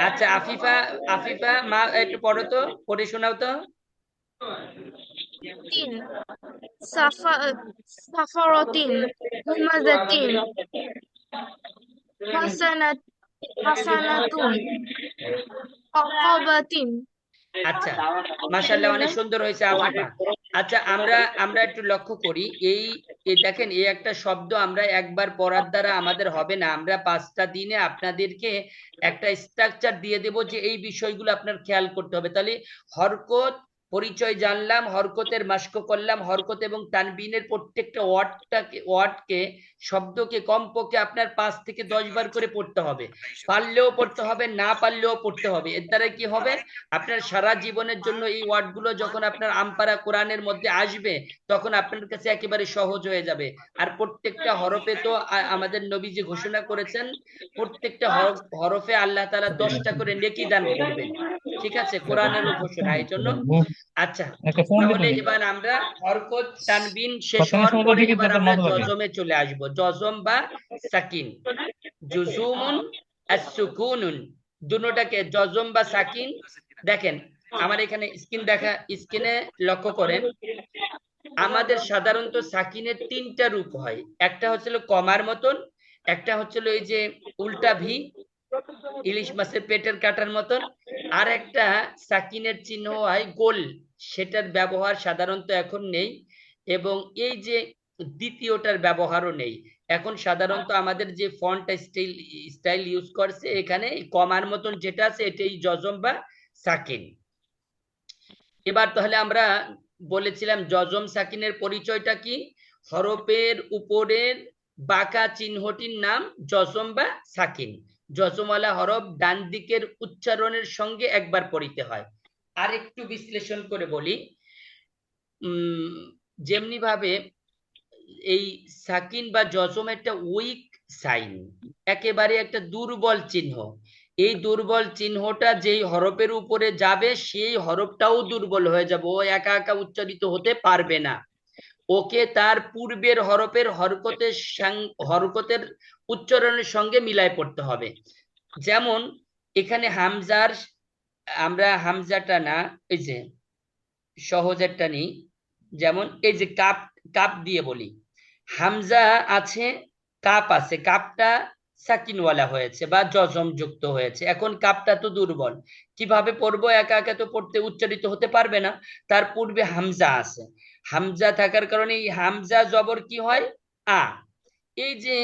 আচ্ছা, আফিফা মা একটু পড়ো তো, পড়ে শোনাও তো। সাফারাতিন, হুমাজাতিন, হাসানাতুন, আকাবাতিন। আচ্ছা, মাশাআল্লাহ, অনেক সুন্দর হয়েছে আফিফা। আচ্ছা, আমরা একটু লক্ষ্য করি, এই দেখেন, এই একটা শব্দ আমরা একবার পড়ার দ্বারা আমাদের হবে না, আমরা 5টা দিনে আপনাদেরকে একটা স্ট্রাকচার দিয়ে দেব যে এই বিষয়গুলো আপনার খেয়াল করতে হবে। তাহলে হরকত পরিচয় জানলাম, হরকতের মাস্ক করলাম, হরকত এবং তানবিনের প্রত্যেকটা ওয়ার্ডকে শব্দকে কমপক্ষে আপনার 5 থেকে 10 বার করে পড়তে হবে, পারলেও পড়তে হবে, না পারলেও পড়তে হবে। এর দ্বারা কি হবে? আপনার সারা জীবনের জন্য এই ওয়ার্ডগুলো যখন আপনার আমপারা কোরআনের মধ্যে আসবে, তখন আপনার কাছে একেবারে সহজ হয়ে যাবে। আর প্রত্যেকটা হরফে তো আমাদের নবীজি ঘোষণা করেছেন, প্রত্যেকটা হরফে আল্লাহ তাআলা 10টা করে নেকি দান করবেন। ঠিক আছে, কোরআনের ঘোষণা, এই জন্য। আচ্ছা, তাহলে এবার আমরা হরকত তানবিন শেষ হওয়ার পরে এবার আমরা জজমে চলে আসব। জজম বা সাকিন, জুজুমুন as-সুকুনুন, দুটোটাকে জজম বা সাকিন। দেখেন আমার এখানে স্ক্রিনে লক্ষ্য করেন, আমাদের সাধারণত সাকিনের 3টা রূপ হয়। একটা হচ্ছিল কমার মতন, একটা হচ্ছিল এই যে উল্টা ভি, ইলিশ মাছের পেটের কাটার মতন, আর একটা সাকিনের চিহ্ন হয় গোল, সেটার ব্যবহার সাধারণত এখন নেই, এবং এই যে দ্বিতীয়টার ব্যবহারও নেই এখন। সাধারণত আমাদের যে ফন্ট স্টাইল ইউজ করছে এখানে কমার মতন যেটা আছে এটাই যজম বা সাকিন। এবার তাহলে আমরা বলেছিলাম যজম সাকিনের পরিচয়টা কি। হরফের উপরের বাঁকা চিহ্নটির নাম যজম বা সাকিন। যজমওয়ালা হরফ ডান দিকের উচ্চারণের সঙ্গে একবার পড়িতে হয়। আর একটু বিশ্লেষণ করে বলি, যেমনি ভাবে এই সাকিন বা যজম একটা উইক সাইন, একেবারে একটা দুর্বল চিহ্ন। এই দুর্বল চিহ্নটা যেই হরফের উপরে যাবে সেই হরফটাও দুর্বল হয়ে যাবে, ও একা একা উচ্চারিত হতে পারবে না। ওকে তার পূর্বের হরফের হরকতের উচ্চারণের সঙ্গে মিলায় পড়তে হবে। যেমন এখানে হামজার, আমরা হামজাটা না, এই যে সহজেরটা নিই, যেমন এই যে কাপ, কাপ দিয়ে বলি, হামজা আছে, কাপ আছে, কাপটা সাকিনওয়ালা হয়েছে বা যজম যুক্ত হয়েছে। এখন কাপটা তো দুর্বল, কিভাবে পড়বো, একা একা তো পড়তে উচ্চারিত হতে পারবে না। তার পূর্বে হামজা আছে, হামজা থাকার কারণে এই হামজা জবর কি হয়, আ। এই যে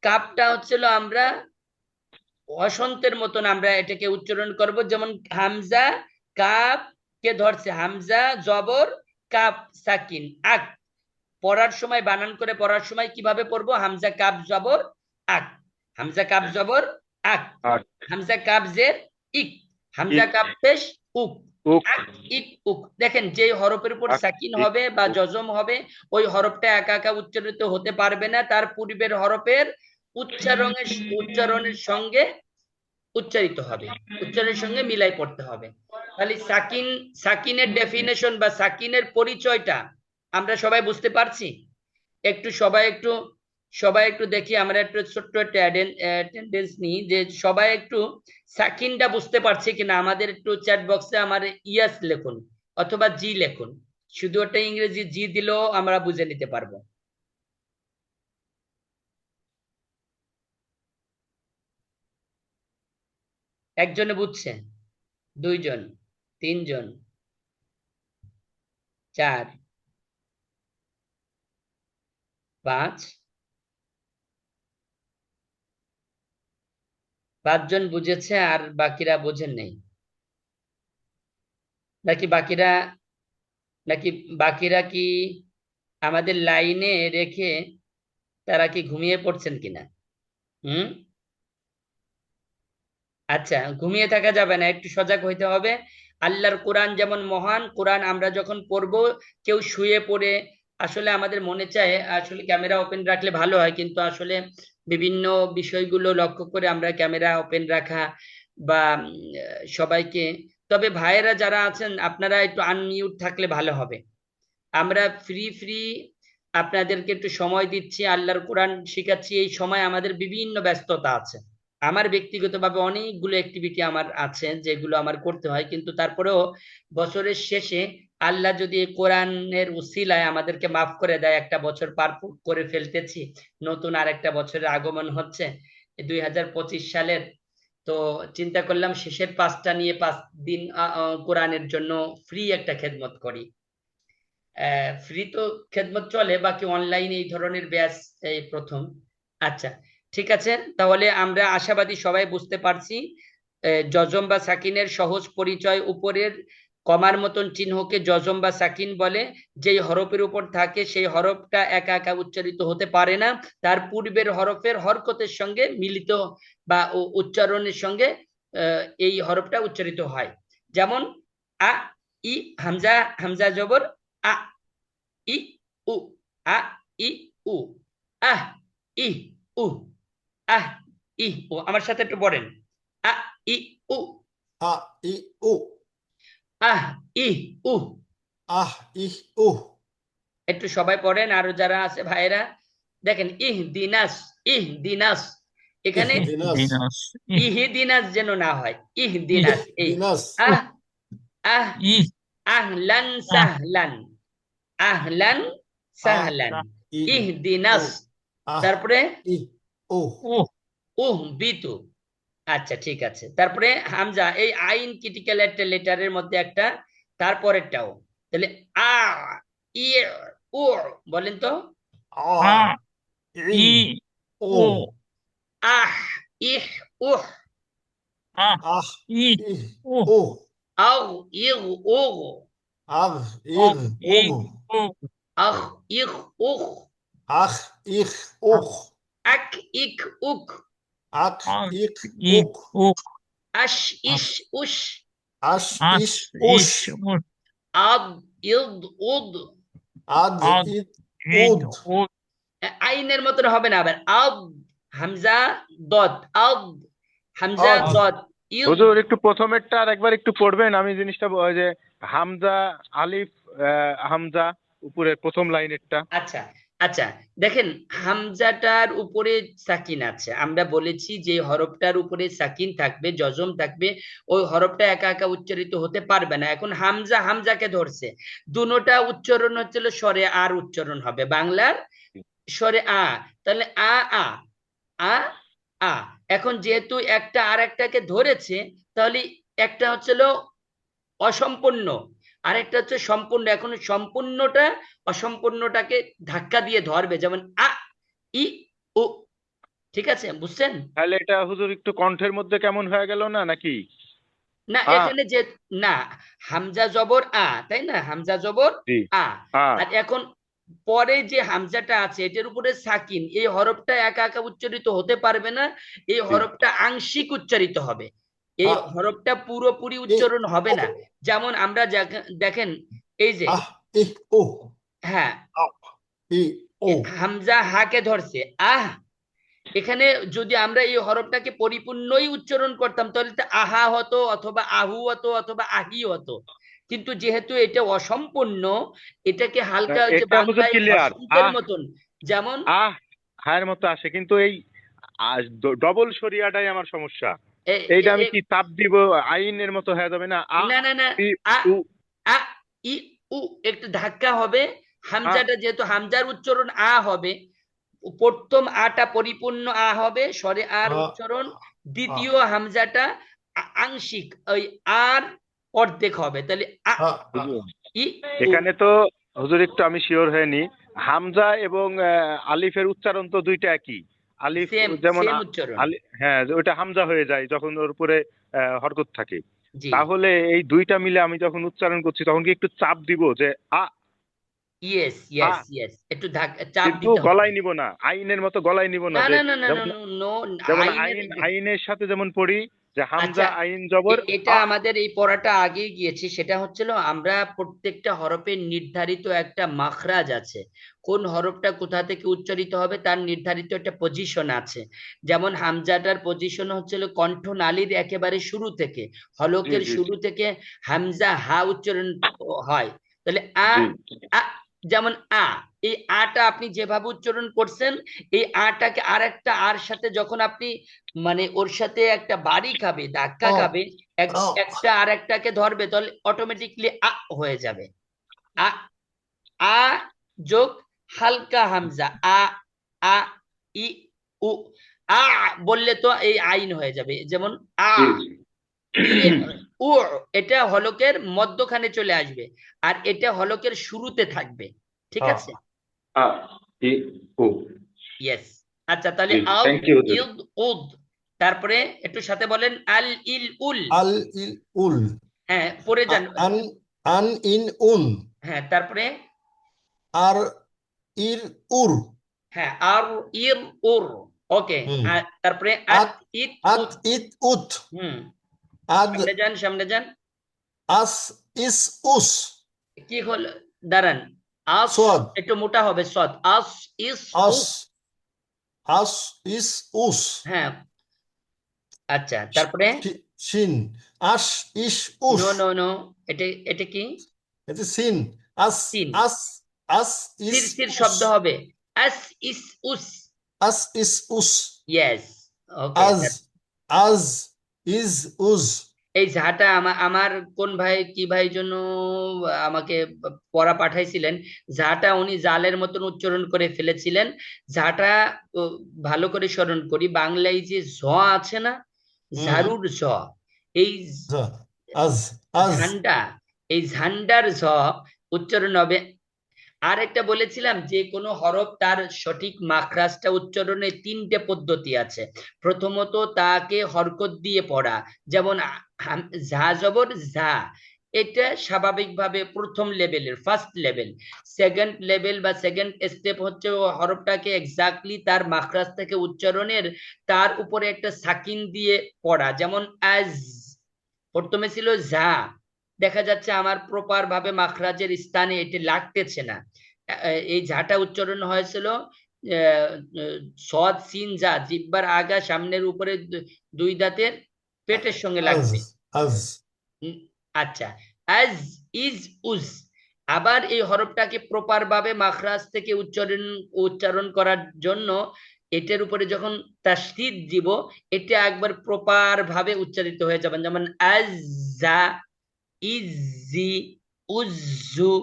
কাপটা হচ্ছিল আমরা বসন্তের মতন আমরা এটাকে উচ্চারণ করব, যেমন হামজা কাপ কে ধরছে, হামজা জবর কাপ সাকিন আক। পড়ার সময় বানান করে পড়ার সময় কিভাবে পড়বো, হামজা কাপ জবর আক, হামজা কাপ জবর আক, আর হামজা কাপ জের ইক, হামজা ইক কাপ পেশ উক, উক আক ইক উক। দেখেন যে হরফের উপর আক সাকিন ইক হবে বা উক। যজম হবে ওই হরফটা একা একা উচ্চারিত হতে পারবে না, তার পূর্বের হরফের উচ্চারণের সঙ্গে উচ্চারিত হবে, উচ্চারণের সঙ্গে মিলাই পড়তে হবে। তাহলে সাকিনের ডেফিনেশন বা সাকিনের পরিচয়টা আমরা সবাই বুঝতে পারছি। সবাই একটু দেখি, আমরা একটু ছোট্ট একটা অ্যাটেন্ডেন্স নিই, যে সবাই একটু সাকিনটা বুঝতে পারছে কিনা। আমাদের একটু চ্যাট বক্সে আমার ইয়াস লিখুন অথবা জি লিখুন, শুধু একটা ইংরেজি জি দিলেও আমরা বুঝে নিতে পারবো। একজনে বুঝছে, দুইজন, তিনজন, চার, পাঁচ, পাঁচজন বুঝেছে আর বাকিরা বোঝেন নাই, নাকি বাকিরা নাকি বাকিরা কি আমাদের লাইনে রেখে তারা কি ঘুমিয়ে পড়ছেন কিনা? হুম, আচ্ছা, ঘুমিয়ে থাকা যাবে না, একটু সজাগ হইতে হবে। আল্লাহর কোরআন যেমন মহান, কোরআন আমরা যখন পড়বো কেউ শুয়ে পড়ে, আসলে আমাদের মনে চায় আসলে ক্যামেরা ওপেন রাখলে ভালো হয়, কিন্তু আসলে বিভিন্ন বিষয়গুলো লক্ষ্য করে আমরা ক্যামেরা ওপেন রাখা বা সবাইকে, তবে ভাইয়েরা যারা আছেন আপনারা একটু আনমিউট থাকলে ভালো হবে। আমরা ফ্রি আপনাদেরকে একটু সময় দিচ্ছি, আল্লাহর কোরআন শিখাচ্ছি, এই সময় আমাদের বিভিন্ন ব্যস্ততা আছে। আমার ব্যক্তিগতভাবে অনেকগুলো অ্যাক্টিভিটি আমার আছে যেগুলো আমার করতে হয়, কিন্তু তারপরেও বছরের শেষে আল্লাহ যদি এই কোরআনের উসিলায় আমাদেরকে মাফ করে দেয়, একটা বছর পার করে ফেলতেছি, নতুন আরেকটা বছরের আগমন হচ্ছে 2025 সালের। তো চিন্তা করলাম শেষের 5টা নিয়ে 5 দিন কোরআনের জন্য ফ্রি একটা খেদমত করি। ফ্রি তো খেদমত চলে, বাকি অনলাইন এই ধরনের ব্যাচ এই প্রথম। আচ্ছা, ঠিক আছে, তাহলে আমরা আশাবাদী সবাই বুঝতে পারছি যজম বা সাকিনের সহজ পরিচয়। উপরের কমার মতন চিহ্নকে যজম বা সাকিন বলে, যেই হরফের উপর থাকে সেই হরফটা একা একা উচ্চারিত হতে পারে না, তার পূর্বের হরফের হরকতের সঙ্গে মিলিত বা উচ্চারণের সঙ্গে এই হরফটা উচ্চারিত হয়। যেমন আ ই, হামজা, হামজা জবর আ, ই উ, আ ই উ, আহ ই উ, আহ ই উ। আমার সাথে একটু পড়েন, আ ই উ, আ ই উ, আহ ই উ। আহ ইহ উহ, একটু সবাই পড়েন, আরো যারা আছে ভাইয়েরা দেখেন, ইহ দিনাস, এখানে ইহদিনাস, দিনাস ইহদিনাস যেন না হয়, ইহ ইহদিনাস। এই দিনাস, আহ আহ ইহ আহলান আহ সাহলান, আহলান আহ সাহলান, ই উ, ইহদিনাস। আহ তারপরে ই ও বিতু। আচ্ছা ঠিক আছে, তারপরে হামজা, এই আইন ক্রিটিক্যাল একটা লেটারের মধ্যে একটা, তারপরেরটাও। তাহলে আ, ই, উ, বলেন তো। আ আ ই ই ও ও আহ, ইহ, উহ। আ আহ ই ইহ ও ও আও, ইগ, উগ। আগ অ ইগ ই উগ ও আহ, ইগ, উখ। আখ ইখ উখ আক, ইক, উক। আখ আ ইখ ই উখ ও আশ, আ ইস, উস। আশ আস ইশ উশ ইস ও আদ, ইদ, উদ। আদ আদ ইদ ইদ উদ ও আইনের মতন হবে না আবার। আদ, হামজা, দদ, আদ, হামজা, আদ দদ, ইদ। হুজুর একটু প্রথমেরটা আর একবার একটু পড়বেন, আমি জিনিসটা ওই যে হামজা আলিফ হামজা উপরের প্রথম লাইনেরটা। আচ্ছা আচ্ছা, দেখেন হামজাটার উপরে সাকিন আছে, আমরা বলেছি যে হরফটার উপরে সাকিন থাকবে, জজম থাকবে, ওই হরফটা একা একা উচ্চারিত হতে পারবে না। এখন হামজা হামজাকে ধরছে, দুটোটা উচ্চারণ হচ্ছিল স্বরে আর উচ্চারণ হবে বাংলার স্বরে আ। তাহলে আ, আ, আ, আ। এখন যেহেতু একটা আর একটাকে ধরেছে, তাহলে একটা হচ্ছিল অসম্পূর্ণ, আরেকটা হচ্ছে সম্পূর্ণ। এখন সম্পূর্ণটা অসম্পূর্ণটাকে ধাক্কা দিয়ে ধরবে, যেমন আ, ই, উ। ঠিক আছে, বুঝছেন? তাহলে এটা হুজুর একটু কণ্ঠের মধ্যে কেমন হয়ে গেল না নাকি? না আ এখানে যে, না, হামজা জবর আ, তাই না, হামজা জবর জি আ। আ আর এখন পরে যে হামজাটা আছে এটার উপরে সাকিন, এই হরফটা একা একা উচ্চারিত হতে পারবে না, এই জি হরফটা আংশিক উচ্চারিত হবে, এই আ হরফটা পুরোপুরি ই উচ্চারণ হবে ও না। যেমন আমরা দেখেন, এই যে, আহ ইহ ও হ্যাঁ, আহ ই ও হামজা হাকে ধরছে আহ, এখানে যদি আমরা এই হরফটাকে পরিপূর্ণই উচ্চারণ করতাম তাহলে তো আহা হতো, অথবা আহু হতো, অথবা আহি হতো। কিন্তু যেহেতু এটা অসম্পূর্ণ, এটাকে হালকা যে এটা হুজুর বাংলায় ক্লিয়ার। হরফের আহ মতন, যেমন আহ হায়ের মতো আসে, কিন্তু এই ডবল শরিয়াটাই আমার সমস্যা। এ- এইটা এ- আমি এ- কি চাপ দিব, আইনের মতো হয়ে যাবে না? আ না না না, ই আ, উ আ, ই, উ, একটু ধাক্কা হবে। আ হামজাটা যেহেতু হামজার উচ্চারণ আ হবে, প্রথম আটা পরিপূর্ণ আ হবে, স্বরে আর আ উচ্চারণ। আ দ্বিতীয় হামজাটা আংশিক, ওই আর অর্ধেক হবে, তাহলে আ, আ আ হুজুর ই, উ। এখানে তো হুজুর একটু আমি শিওর হয়ে নি, হামজা এবং আলিফের উচ্চারণ তো দুইটা একই। আলিফ সেম যেমন সেম উচ্চারণ। হ্যাঁ, যে ওইটা হামজা হয়ে যায় যখন ওর উপরে হরকত থাকে। জি, তাহলে এই দুইটা মিলে আমি যখন উচ্চারণ করছি তখন কি একটু চাপ দিব যে আ ইয়েস আ, ইয়েস ইয়েস, একটু চাপ কিন্তু দিতে হবে। গলায় নিব না, আইনের মতো গলায় নিব না, না যে না না না যেমন নো, যেমন আইনের। আইনের সাথে যেমন পড়ি যে আচ্ছা, হামজা আইন জবর এটা আ। আমাদের এই পড়াটা আগে গিয়েছে, সেটা হচ্ছিল আমরা প্রত্যেকটা হরফের নির্ধারিত একটা মাখরাজ আছে, কোন হরফটা কোথা থেকে উচ্চারিত হবে তার নির্ধারিত একটা পজিশন আছে। যেমন হামজাটার পজিশন হচ্ছিল কণ্ঠনালীর একেবারে শুরু থেকে, জি হলকের জি জি শুরু থেকে হামজা হা উচ্চারণ হয়। তাহলে আ, জি আ, যেমন আ, এই আটা আপনি যেভাবে উচ্চারণ করছেন, এই আটাকে আর একটা আর সাথে যখন আপনি, মানে ওর সাথে একটা বাড়ি খাবে, ধাক্কা ও খাবে, ও একটা আর একটাকে ধরবে, তাহলে অটোমেটিকলি আ হয়ে যাবে। আ, আ যোগ হালকা হামজা আ, আ, ই, উ। আ বললে তো এই আইন হয়ে যাবে, যেমন আ, জি জি ই, উ। এটা হলকের মধ্যখানে চলে আসবে, আর এটা হলকের শুরুতে থাকবে। ঠিক আ আছে, আ ই উ। ইয়েস। আচ্ছা, তাহলে জি আদ, থ্যাংক ইউ হুজুর। ইদ, উদ। তারপরে একটু সাথে বলেন আল, ইল, উল। আল ইল উল হ্যাঁ, পড়ে যান। আন আন ইন উন হ্যাঁ, তারপরে, আর ইর উর হ্যাঁ, আর, ইর, উর। ওকে। হুম আর তারপরে আত, আত ইত, আত উত। ইত উত হুম, আদ সামনে যান, সামনে যান। আস ইস উস কি হলো, দাঁড়ান। আস, সোয়াদ একটু মোটা হবে, সদ, আস, ইস, আস উস। আস ইস উস হ্যাঁ, আচ্ছা, তারপরে, শিন আস ইস উস নো নো নো, এটা এটা কি, এতে সিন আস তিন, আস আস ইস সির সির উস শব্দ হবে, আস, ইস, উস। আস ইস উস ইয়েস, ওকে। আজ আজ ইজ উজ এই ঝাটা আমার কোন ভাই কি ভাই জন্য আমাকে পড়া পাঠাইছিলেন, ঝাটা উনি জালের মতন উচ্চারণ করে ফেলেছিলেন। ঝাটা ও, ভালো করে স্মরণ করি, বাংলায় যে ঝ আছে না, হুম। ঝাড়ুর ঝ, এই ঝ, আজ, আজ। ঝান্ডা, এই ঝান্ডার ঝ উচ্চারণ হবে। আর একটা বলেছিলাম যে কোনো হরফ তার সঠিক মাখরাজটা উচ্চারণে তিনটে পদ্ধতি আছে। প্রথমত তাকে হরকত দিয়ে পড়া, যেমন ঝা জবর ঝা, এটা স্বাভাবিকভাবে প্রথম লেভেলের ফার্স্ট লেভেল। সেকেন্ড লেভেল বা সেকেন্ড স্টেপ হচ্ছে ও হরফটাকে এক্স্যাক্টলি তার মাখরাজ থেকে উচ্চারণের তার উপরে একটা সাকিন দিয়ে পড়া, যেমন আজ, প্রথমে ছিল ঝা, দেখা যাচ্ছে আমার প্রপার ভাবে মাখরাজের স্থানে এটি লাগতেছে না, এই ঝাটা উচ্চারণ হয়েছিল আহ, সদ সিন যা, জিহ্বার আগা সামনের উপরে দুই দাঁতের পেটের সঙ্গে আজ, লাগবে। আজ। উম, আচ্ছা, আজ, ইজ, উজ। আবার এই হরফটাকে প্রপার ভাবে মাখরাজ থেকে উচ্চারণ করার জন্য এটার উপরে যখন তাসদীদ দিব, এটা একবার প্রপার ভাবে উচ্চারিত হয়ে যাবে, যেমন আজ, যা, ইজি, উজ্জু।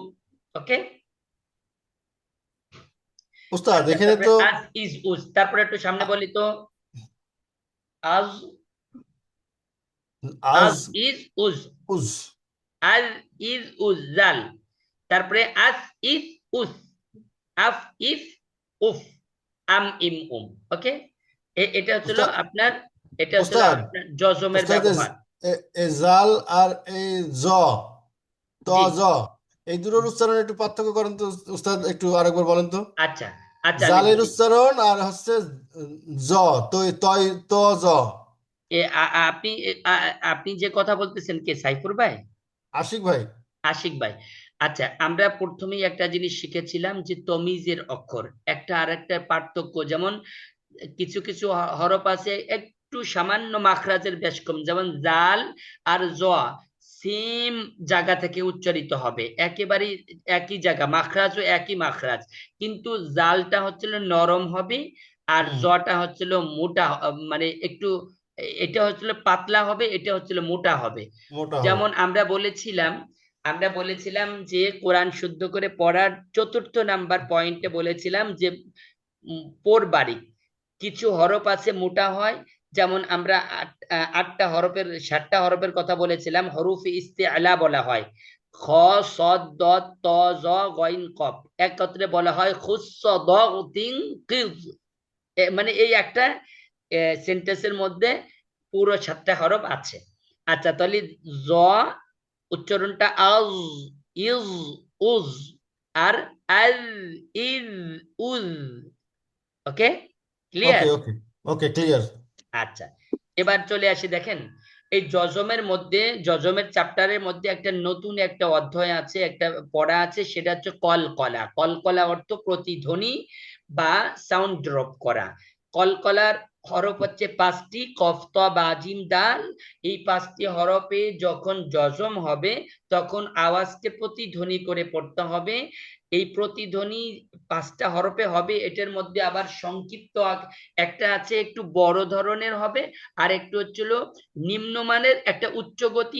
ওকে, উস্তাদ আচ্ছা, এখানে তারপরে তো আজ, ইজ, উজ, তারপরে একটু সামনে বলি তো, আজ, আজ, আজ, ইজ, উজ, উজ। আজ, ইজ, উজ, জাল, তারপরে আস, ইস, উস, আফ, ইফ, উফ, আম, ইম, উম। ওকে, এটা হচ্ছিল উস্তাদ, আপনার, এটা হচ্ছিল উস্তাদ, আপনার জজমের উস্তাদ ব্যবহার। এ জাল আর এই জ, ত, জি, জ, এই দুটোর উচ্চারণ একটু পার্থক্য করেন তো উস্তাদ, একটু আরেকবার বলেন তো। আচ্ছা, আচ্ছা, আমি জালের বলি। উচ্চারণ আর হচ্ছে জ, তয়, তয়, ত, জ। আপনি যে কথা বলতেছেন কে, সাইফুর ভাই? আশিক ভাই। আশিক ভাই। আচ্ছা, আমরা প্রথমেই একটা জিনিস শিখেছিলাম যে তমিজের অক্ষর একটা আর একটা পার্থক্য, যেমন কিছু কিছু হরফ আছে একটু সামান্য মাখরাজের বেশ কম, যেমন জাল আর জ সেম জায়গা থেকে উচ্চারিত হবে, একেবারে একই জায়গা, মাখরাজও একই মাখরাজ, কিন্তু জালটা হচ্ছিল নরম হবে আর হুম। জটা হচ্ছিল মোটা, মানে একটু, এটা হচ্ছিল পাতলা হবে, এটা হচ্ছিল মোটা হবে। মোটা হবে। যেমন আমরা বলেছিলাম যে কোরআন শুদ্ধ করে পড়ার চতুর্থ নাম্বার পয়েন্টে বলেছিলাম যে পোরবারিক কিছু হরফ আছে মোটা হয়, যেমন আমরা আটটা হরফের 7টা হরফের কথা বলেছিলাম, হরুফ ইস্তিআলা বলা হয়, খ, সদ, দদ, ত, জ, গইন, কফ, একত্রে বলা হয় খুস, দ, তিন, কিজ। মানে এই একটা সেন্টেন্সের মধ্যে পুরো 7টা হরফ আছে। আচ্ছা, তাহলে জ উচ্চারণটা আজ, ইজ, উজ, আর আল, ইজ, উজ। Okay, okay, clear? Okay, okay, clear. আচ্ছা, এবার চলে আসি, দেখেন এই যজমের মধ্যে, যজমের চ্যাপ্টারের মধ্যে একটা নতুন একটা অধ্যায় আছে, একটা পড়া আছে, সেটা হচ্ছে কলকলা। কলকলা অর্থ প্রতিধ্বনি বা সাউন্ড ড্রপ করা। কলকলার হরফ হচ্ছে 5টি, কফ, ত, বা, জিম, দাল। এই 5টি হরফে যখন যজম হবে তখন আওয়াজকে প্রতিধ্বনি করে পড়তে হবে। এই প্রতিধ্বনি 5টা হরফে হবে, এটার মধ্যে আবার সংক্ষিপ্ত একটা আছে, একটু বড় ধরনের হবে, আর একটু হচ্ছিল নিম্নমানের, একটা উচ্চ গতি,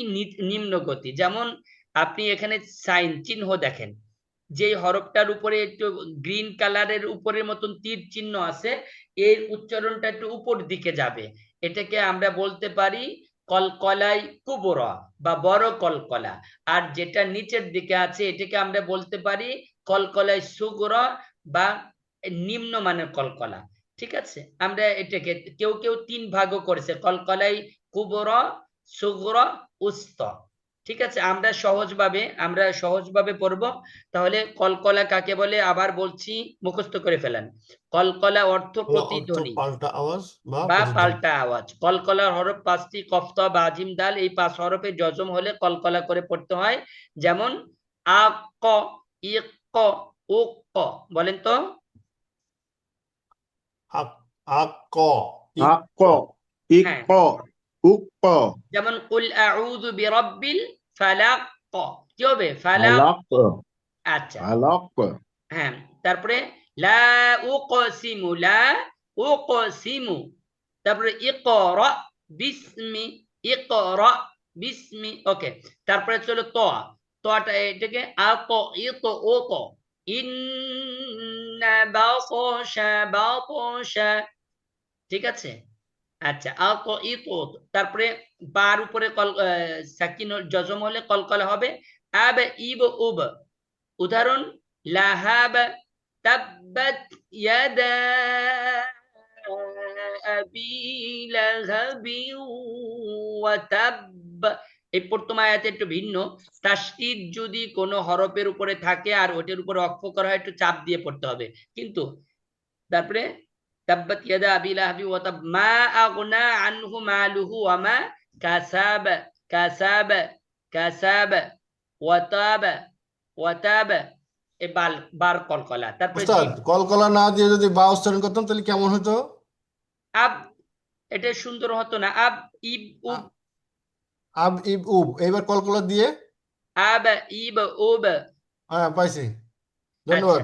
নিম্ন গতি। যেমন আপনি এখানে সাইন চিহ্ন দেখেন, যে হরফটার উপরে একটু গ্রিন কালারের উপরের মতন তীর চিহ্ন আছে, এর উচ্চারণটা একটু উপর দিকে যাবে, এটাকে আমরা বলতে পারি কলকলাই কুবরা বা বড় কলকলা। আর যেটা নিচের দিকে আছে এটাকে আমরা বলতে পারি কলকলাই সুগরা বা নিম্নমানের কলকলা। ঠিক আছে, আমরা এটাকে কেউ কেউ 3 ভাগও করেছে, কলকলাই কুবরা, সুগরা, উস্ত। ঠিক আছে, আমরা সহজভাবে পড়বো। তাহলে কলকলা কাকে বলে আবার বলছি, মুখস্থ করে ফেলেন। কলকলা অর্থ অর্থ প্রতিধ্বনি পাল্টা আওয়াজ বা বা প্রতিধ্বনি। পাল্টা আওয়াজ। কলকলার হরফ 5টি, কফতা, বাজিম, দাল, এই 5 হরফে যজম হলে কলকলা করে পড়তে হয়। যেমন আ, ক, ই, ক, ও, ক। বলেন তো। আক, আক, ক, ইক, আক, ক। হ্যাঁ, ইক, উক, যেমন কুল আউযু বিরাব্বিল ফালাক, কি হবে, ফালাক। আলাক, আচ্ছা, আলাক, হ্যাঁ, তারপরে লা উকসিমু, লা উকসিমু, তারপরে ইকরা বিসমি, ইকরা বিসমি, ওকে। তারপরে চলো তটা এটাকে ও ইন্না বাতশা, ঠিক আছে। আচ্ছা তারপরে বার উপরে সাকিন জজম হলে কলকলা হবে। আব ইব উব, উদাহরণ লাহাব তাব্বাত ইয়াদা আবি লাহাবি ওয়া তাব। এই প্রথম আয়াতে একটু ভিন্ন। তাসদীদ যদি কোনো হরফের উপরে থাকে আর ওটার উপরে ওয়াকফ করা হয় একটু চাপ দিয়ে পড়তে হবে। কিন্তু তারপরে তাব্বাত ইয়াদা আবি লাহাবি ওয়া তাব মা আগনা আনহু মালুহু ওয়া মা কাসাব কাসাব কাসাব ওয়া তাব এ বার কলকলা। তারপরে উস্তাদ কলকলা না দিয়ে যদি বা উচ্চারণ করতাম তাহলে কেমন হতো? আব, এটা সুন্দর হতো না। আব ইব উব, আব ইব উব, এবার কলকলা দিয়ে। আব ইব উব। হ্যাঁ, পাইছি, আচ্ছা, ধন্যবাদ।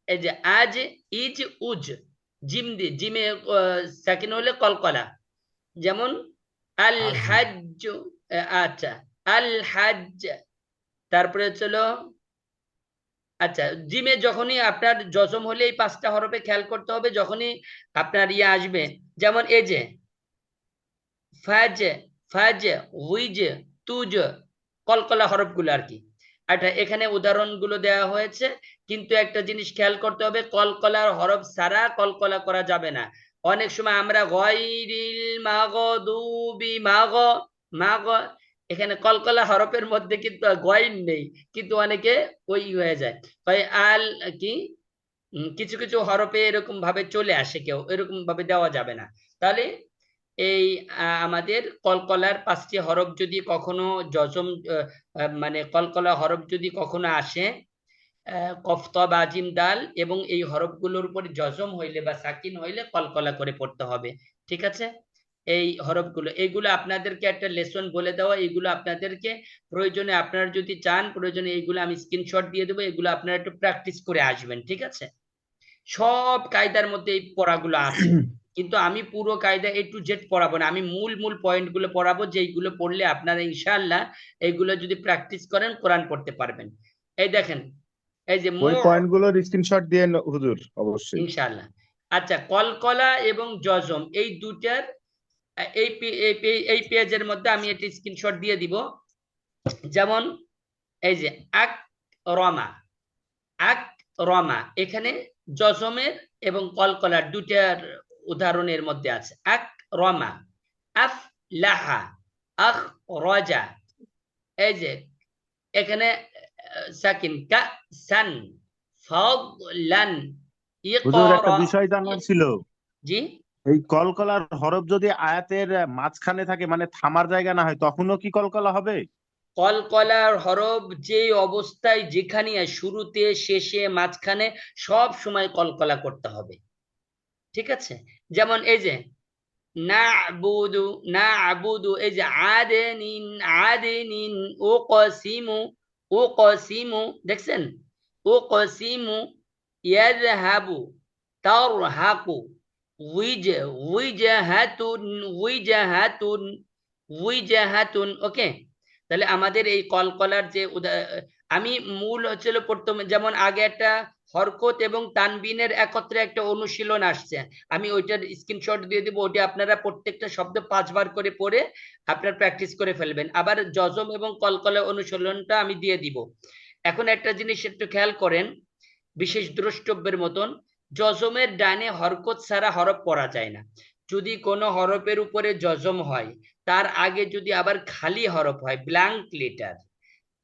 এই যে আজ ইজ উজ, জিমে সাকিন হলে কলকলা। যেমন আল আজ হাজ্জ, আচ্ছা আল হাজ্জ। তারপরে চলো, আচ্ছা জিমে যখনই আপনার জজম হলে এই 5টা হরফে খেয়াল করতে হবে। যখনই আপনার ইয়ে আসবে, যেমন এই যে ফাজ ফাজ উইজ তুজ, কলকলা হরফগুলো আর কি। আচ্ছা, এখানে উদাহরণগুলো দেওয়া হয়েছে, কিন্তু একটা জিনিস খেয়াল করতে হবে, কলকলার হরফ ছাড়া কলকলা করা যাবে না। অনেক সময় আমরা গয়রিল মাগদুবি মাগ, এখানে কলকলা হরফের মধ্যে কিন্তু গয়ন নেই, কিন্তু অনেকে ওই হয়ে যায়। তাই আল কি কিছু কিছু হরফে এরকম ভাবে চলে আসে, কেউ এরকম ভাবে দেওয়া যাবে না। তাহলে এই আমাদের কলকলার 5টি হরফ যদি কখনো জজম মানে কলকলা হরফ যদি কখনো আসে, কফ ত বা জিম দাল, এবং এই হরফগুলোর উপর জজম হইলে বা সাকিন হইলে কলকলা করে পড়তে হবে, ঠিক আছে। এই হরফগুলো, এইগুলো আপনাদেরকে একটা লেসন বলে দেওয়া, এইগুলো আপনাদেরকে প্রয়োজনে, আপনারা যদি চান প্রয়োজনে এইগুলো আমি স্ক্রিনশট দিয়ে দেবো, এগুলো আপনারা একটু প্র্যাকটিস করে আসবেন, ঠিক আছে। সব কায়দার মধ্যে এই পড়াগুলো আছে, কিন্তু আমি পুরো কায়দা A to Z পড়াবো না, আমি মূল মূল পয়েন্ট গুলো পড়াবো, যেইগুলো পড়লে আপনারা ইনশাআল্লাহ এইগুলো যদি প্র্যাকটিস করেন কোরআন পড়তে পারবেন। এই দেখেন, এই যে ওই পয়েন্টগুলোর স্ক্রিনশট দিয়ে হুজুর অবশ্যই। ইনশাআল্লাহ। আচ্ছা, কলকলা এবং জজম এই দুটার এই পেজের মধ্যে আমি একটা স্ক্রিনশট দিয়ে দিব। যেমন এই যে আক রমা, এখানে জজমের এবং কলকলার দুটার উদাহরণের মধ্যে আছে। আক রমা, আফ লাহা, আখ রজা। এই যে এখানে সাকিন কা সান ফাদলান হুজুর একটা ইকরা। বিষয় জানার ছিল, জি, এই কলকলার হরফ যদি আয়াতের মাঝখানে থাকে, মানে থামার জায়গা না হয়, তখনও কি কলকলা হবে? কলকলার হরফ যে অবস্থায় যেখানে শুরুতে শেষে মাঝখানে সব সময় কলকলা করতে হবে, ঠিক আছে। যেমন এই যে না'বুদু, এই যে আদেনিন ওকসিমু, দেখছেন, ওকসিমু ইয়াযহাবু তারহাকু উইজাহাতুন, ওকে। তাহলে আমাদের এই কলকলার যে আমি মূল হচ্ছিল প্রথমে, যেমন আগে একটা হরকত এবং তানবিনের একত্রে একটা অনুশীলন আসছে, আমি ওইটার স্ক্রিনশট দিয়ে দিব, ওইটা আপনারা প্রত্যেকটা শব্দ 5 বার করে পড়ে আপনার প্র্যাকটিস করে ফেলবেন। আবার জজম এবং কলকলা অনুশীলনটা আমি দিয়ে দিব। এখন একটা জিনিস একটু খেয়াল করেন, বিশেষ দ্রষ্টব্যের মতন, জজমের ডানে হরকত ছাড়া হরফ পড়া যায় না। যদি কোনো হরফের উপরে জজম হয়, তার আগে যদি আবার খালি হরফ হয়, ব্ল্যাঙ্ক লেটার,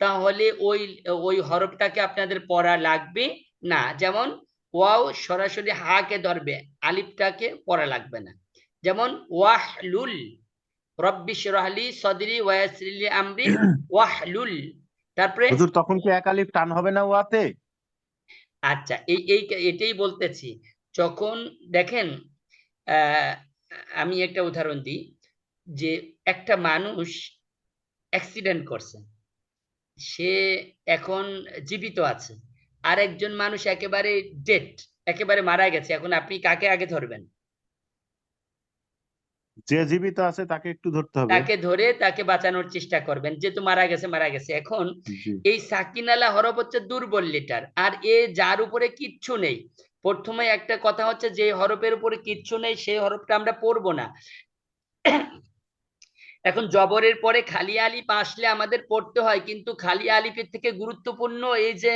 তাহলে ওই হরফটাকে আপনাদের পড়া লাগবে না। যেমন ওয়াও সরাসরি হাকে ধরবে, আলিফটাকে পড়া লাগবে না। যেমন ওয়াহলুল রব্বি শরহলি সদরি ওয়া ইয়াসসির লি আমরি ওয়াহলুল। তারপরে হুজুর তখন কি এক আলিফ টান হবে না ওয়াতে? আচ্ছা, এটাই বলতেছি। যখন দেখেন, আমি একটা উদাহরণ দিই, যে একটা মানুষ অ্যাক্সিডেন্ট করছে, সে এখন জীবিত আছে, আর একজন মানুষ একেবারে ডেড, একেবারে মারা গেছে, এখন আপনি কাকে আগে ধরবেন? যে জীবিত আছে তাকে একটু ধরতে হবে। তাকে ধরে তাকে বাঁচানোর চেষ্টা করবেন, যেহেতু মারা গেছে মারা গেছে। এখন জি এই সাকিনালা হরফ হচ্ছে দুর্বল লেটার, আর যার উপরে কিচ্ছু নেই। প্রথমে একটা কথা হচ্ছে, যে হরফের উপরে কিচ্ছু নেই সেই হরফটা আমরা পড়বো না। এখন জবরের পরে খালি আলিফ আসলে আমাদের পড়তে হয়, কিন্তু খালি আলিফের থেকে গুরুত্বপূর্ণ এই যে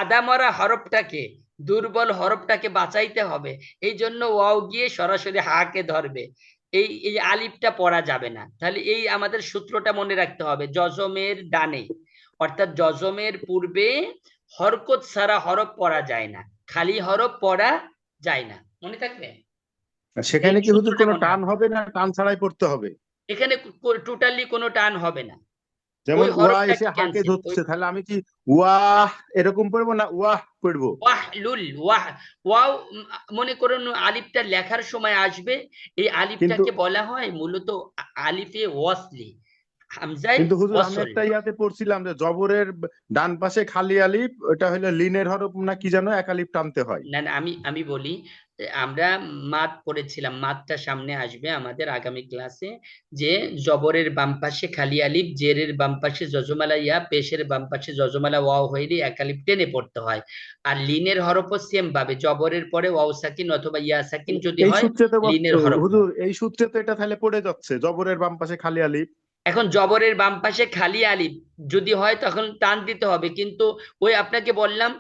আদামরা হরফটাকে, দুর্বল হরফটাকে বাঁচাইতে হবে। এই জন্য ওয়াও গিয়ে সরাসরি হাকে ধরবে, এই এই আলিফটা পড়া যাবে না। তাহলে এই আমাদের সূত্রটা মনে রাখতে হবে, জজমের ডানে অর্থাৎ জজমের পূর্বে হরকত ছাড়া হরফ পড়া যায় না, খালি হরফ পড়া যায় না, মনে থাকবে। সেখানে এই কি হুজুর সূত্রটা কোনো মনে টান রাখবে। হবে না টান ছাড়াই পড়তে হবে? এখানে টোটালি কোনো টান হবে না, যেমন ওই ওয়া হরফটাকে এসে হাকে ক্যান্সেল। ধরছে, তাহলে আমি কি ওয়াহ এরকম পড়বো না ওয়াহ পড়বো? ওয়াহলুল ওয়াও মনে করুন আলিফটা লেখার সময় আসবে, এই কিন্তু আলিফটাকে বলা হয় মূলত আলিফে ওয়াসলি, হামজায় কিন্তু হুজুর আমি ওয়াসল। একটা ইয়াতে পড়ছিলাম যে জবরের ডান পাশে খালি আলিফ, ওটা হলো লিনের হরফ না কি যেন, এক আলিফ টানতে হয়। না না, আমি বলি, আমরা মাদ পড়েছিলাম, মাদটা সামনে আসবে আমাদের আগামী ক্লাসে, যে জবরের বাম পাশে খালি আলিফ, জেরের বাম পাশে যজমালা ইয়া, পেশের বাম পাশে যজমালা ওয়াও হইলে এক আলিফ টেনে পড়তে হয়। আর লিনের হরফও সেম ভাবে, জবরের পরে ওয়াও সাকিন অথবা ইয়া সাকিন যদি এই হয় সূত্রে তো লিনের হরফ হয়। হুজুর এই সূত্রে তো এটা তাহলে পড়ে যাচ্ছে, জবরের বাম পাশে খালি আলিফ। এখন জবরের বাম পাশে খালি আলিফ যদি হয় তখন টান দিতে হবে, কিন্তু ওই আপনাকে বললাম,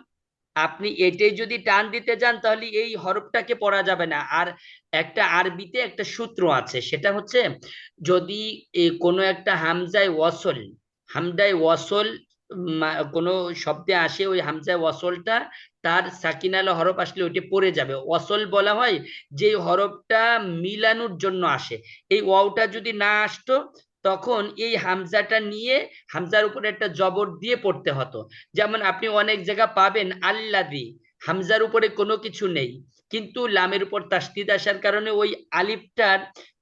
আপনি এটাই যদি টান দিতে যান তাহলে এই হরফটাকে পড়া যাবে না। আর একটা আরবিতে একটা সূত্র আছে, সেটা হচ্ছে, যদি কোনো একটা হামজায় ওয়াসল কোনো শব্দে আসে, ওই হামজায় ওয়াসলটা তার সাকিনালা হরফ আসলে ওইটা পড়ে যাবে। ওয়াসল বলা হয় যে হরফটা মিলানোর জন্য আসে। এই ওয়াওটা যদি না আসতো তখন এই হামজাটা নিয়ে হামজার উপরে একটা জবর দিয়ে পড়তে হতো। যেমন আপনি অনেক জায়গা পাবেন আল্লাযী, হামজার উপরে কোনো কিছু নেই, কিন্তু লামের উপর তাসদিদ আসার কারণে ওই আলিফটার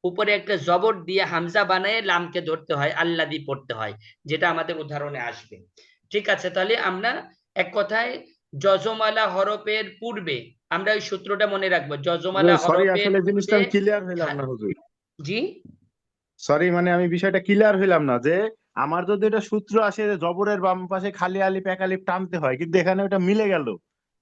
উপরে একটা জবর দিয়ে হামজা বানায় লামকে ধরতে হয়, আল্লাযী পড়তে হয়, যেটা আমাদের উদাহরণে আসবে। ঠিক আছে, তাহলে আমরা এক কথায় যজমালা হরফের পূর্বে আমরা ওই সূত্রটা মনে রাখবো, যজমালা সরি হরফের আসলে জিনিসটা পূর্বে আমি ক্লিয়ার হইলাম না হুজুর। জি সরি মানে আমি বিষয়টা ক্লিয়ার হইলাম না, যে আমার যদি এটা সূত্র আসে যে জবরের বাম পাশে খালি আলিফ এক আলিফ টানতে হয়, কিন্তু এখানে ওটা মিলে গেল,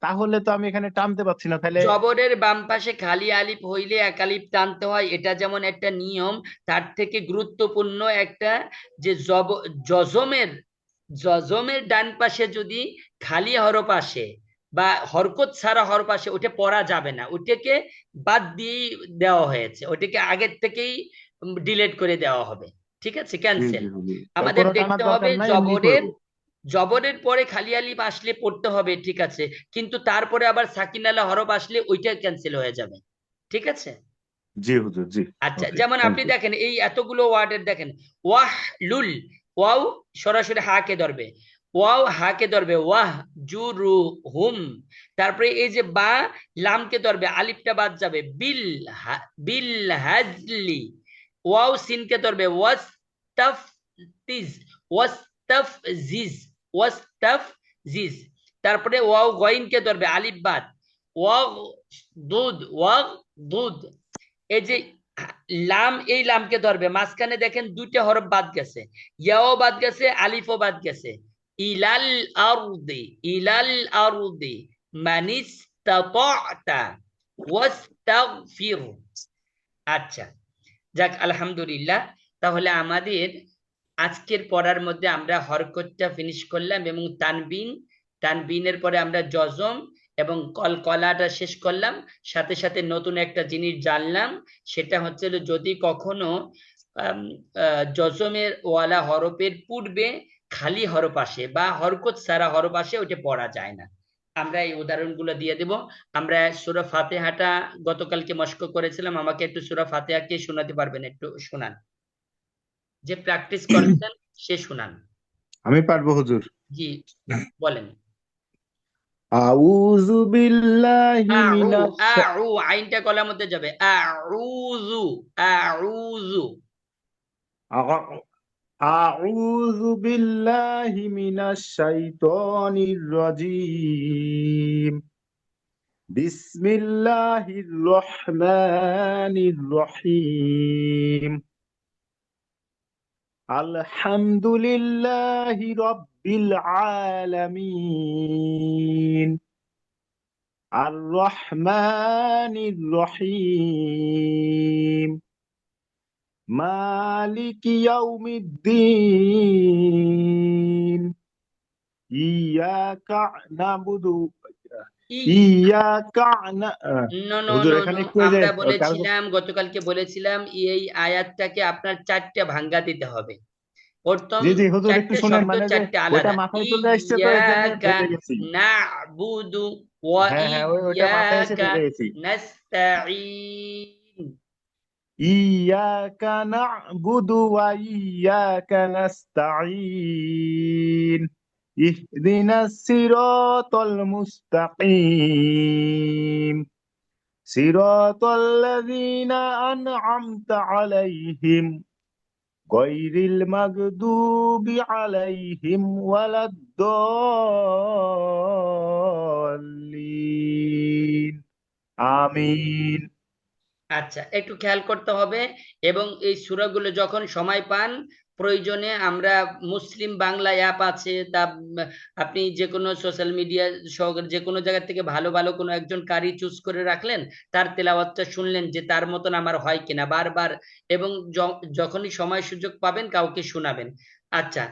তাহলে তো আমি এখানে টানতে পারছি না তাহলে। জবরের বাম পাশে খালি আলিফ হইলে এক আলিফ টানতে হয়, এটা যেমন একটা নিয়ম, তার থেকে গুরুত্বপূর্ণ একটা, যে জজমের জজমের ডান পাশে যদি খালি হরফ আসে বা হরকত ছাড়া হরফ আসে, ওটা পড়া যাবে না, ওটাকে বাদ দিয়ে দেওয়া হয়েছে, ওটাকে আগের থেকেই ডিলিট করে দেওয়া হবে। ঠিক আছে, জি ক্যান্সেল। জি হুজুর, আমাদের কোনো টানার দেখতে হবে দরকার নাই, এমনি পড়বো। জবরের পরে খালি আলিফ আসলে পড়তে হবে, ঠিক আছে, কিন্তু তারপরে আবার সাকিন আলা হরফ আসলে ওইটা ক্যান্সেল হয়ে যাবে। ঠিক আছে, জি হুজুর জি। আচ্ছা, ওকে, যেমন থ্যাংক আপনি ইউ। দেখেন এই এতগুলো ওয়ার্ডের দেখেন, ওয়াহ লুল, ওয়াও সরাসরি হাকে ধরবে, ওয়াও হাকে ধরবে, ওয়াহ জুরু হুম। তারপরে এই যে বা, লামকে ধরবে, আলিফটা বাদ যাবে, বিল হাজলি। ওয়াও সিনকে ধরবে, ওয়াস্তাফতিজ, ওয়াস্তাফজিজ, ওয়াস্তাফজিজ। তারপরে ওয়াও গইনকে ধরবে, আলিফ বাদ, ওয়াগ দুদ। এই যে লাম, এই লামকে ধরবে, মাঝখানে দেখেন দুইটা হরফ বাদ গেছে, ইয়াও বাদ গেছে, আলিফও বাদ গেছে। ইলাল আরদি, ইলাল আরদি মানিস্তাতা ওয়াস্তাগফির। আচ্ছা, যাক আলহামদুলিল্লাহ। তাহলে আমাদের আজকের পড়ার মধ্যে আমরা হরকতটা ফিনিশ করলাম, এবং তানবিনের পরে আমরা জজম এবং কলাটা শেষ করলাম। সাথে সাথে নতুন একটা জিনিস জানলাম, সেটা হচ্ছে যদি কখনো জজমের ওয়ালা হরফের পূর্বে খালি হরফ আসে বা হরকত ছাড়া হরফ আসে, ওটা পড়া যায় না। আমরা এই উদাহরণগুলো দিয়ে দেব। আমরা সূরা ফাতিহাটা গতকালকে মস্ক করেছিলাম, আমাকে একটু সূরা ফাতিহা কে শোনাতে পারবেন? একটু শোনান, যে প্র্যাকটিস করছেন সে শোনান। আমি পারবো হুজুর। জি বলেন। আউযু বিল্লাহি মিনাশ আইনটা গলার মধ্যে যাবে, আউযু, আউযু। আউযু বিল্লাহি মিনাশ শাইতানির রাজীম। বিসমিল্লাহির রহমানির রহিম আলহামদুলিল্লাহি রাব্বিল আলামিন আর রহমানির রহিম মালিকি ইয়াউমিদ্দিন ইয়াকা নাবুদু ইয়াকা না নো নো হুজুর নো এখানে নো একটু ওই যে আমরা বলেছিলাম গতকালকে বলেছিলাম এই আয়াতটাকে আপনার চারটে ভাঙ্গা দিতে হবে। প্রথম জি জি হুজুর একটু চারটে শুনেন শব্দ মানে যে চারটে ওইটা আলাদা। মাথায় চলে আসছে তো এর জন্য ইয়াকা ভেবে গেছি। না'বুদু ওয়া হ্যাঁ হ্যাঁ ওইটা মাথায় এসে ইয়াকা ভেবে গেছি। নাস্তাঈন। ইয়াকা না'বুদু ওয়া ইয়াকা নাস্তাঈন ইহদিনাস সিরাতাল মুস্তাকিম সিরাতাল লাযীনা আন'আমতা আলাইহিম গায়রিল মাগদুবি আলাইহিম ওয়ালাদ-দাল্লিন আমিন। আচ্ছা, একটু খেয়াল করতে হবে। এবং এই সূরাগুলো যখন সময় পান, প্রয়োজনে আমরা মুসলিম বাংলা অ্যাপ আছে, তা আপনি যে কোনো সোশ্যাল মিডিয়া সহকারে যে কোনো জায়গা থেকে ভালো ভালো কোনো একজন কারি চুজ করে রাখলেন, তার তেলাওয়াতটা শুনলেন যে তার মতন আমার হয় কিনা বারবার, এবং যখনই সময় সুযোগ পাবেন কাউকে শোনাবেন। আচ্ছা,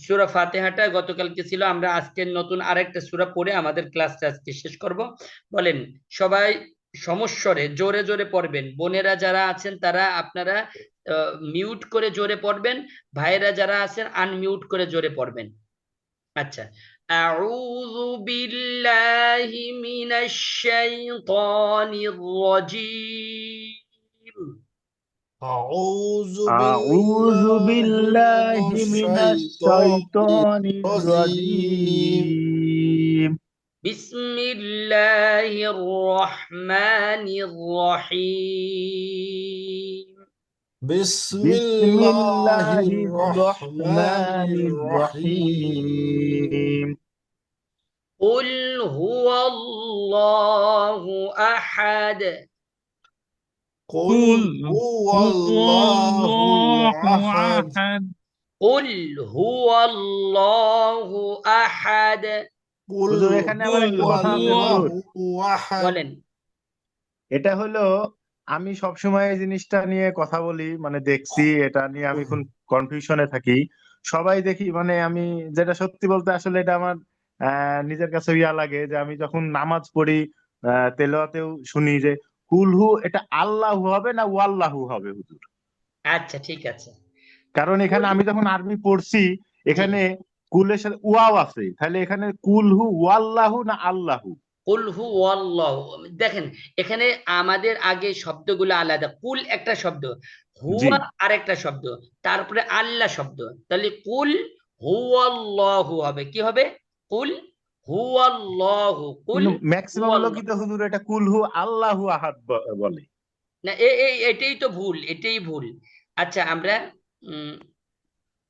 সূরা ফাতিহাটা গতকালকে ছিল, আমরা আজকের নতুন আরেকটা সূরা পড়ে আমাদের ক্লাসটা আজকে শেষ করব। বলেন সবাই সমস্বরে জোরে জোরে পড়বেন। বোনেরা যারা আছেন তারা আপনারা মিউট করে জোরে পড়বেন, ভাইয়েরা যারা আছেন আনমিউট করে জোরে পড়বেন। আচ্ছা, আউযু বিল্লাহি মিনাশ শাইতানির রাজীম। আউযু আউযু বিল্লাহি মিনাশ শাইতানির রাজীম। রাজীম বিসমিল্লাহির রহমানির রহিম। বিসমিল্লাহির বিসমিল্লাহির রহমানির রহমানির রহিম। রহিম قل هو الله أحد قل قل هو هو الله الله أحد أحد قل هو الله أحد قل হুজুর এখানে আবার قل একটা هو কথা আছে هو হুজুর। الله أحد। বলেন। এটা হলো আমি সবসময় এই জিনিসটা নিয়ে কথা বলি মানে দেখছি এটা নিয়ে আমি কোন কনফিউশনে থাকি সবাই দেখি মানে আমি যেটা সত্যি বলতে আসলে এটা আমার নিজের কাছে ইয়া লাগে যে আমি যখন নামাজ পড়ি তেলাওয়াতেও শুনি যে কুলহু এটা আল্লাহু হবে না ওয়াল্লাহু হবে হুজুর। আচ্ছা ঠিক আছে। কারণ এখানে কুল আমি যখন আরবি পড়ছি জি এখানে কুলের সাথে ওয়াও আছে তাহলে এখানে কুলহু ওয়াল্লাহু না আল্লাহু। কুল হু আল্লাহু। দেখেন এখানে আমাদের আগে শব্দগুলো আলাদা। কুল একটা শব্দ, জি হুয়া আরেকটা শব্দ, তারপরে আল্লাহ শব্দ। তাহলে কুল হু আল্লাহু হবে, কি হবে? কুল হু আল্লাহু। কুল কিন্তু হু ম্যাক্সিমাম আল্লাহ। লোকই তো হুজুর এটা কুলহু আল্লাহু আহাদ বলে। না এটাই তো ভুল, এটাই ভুল। আচ্ছা আমরা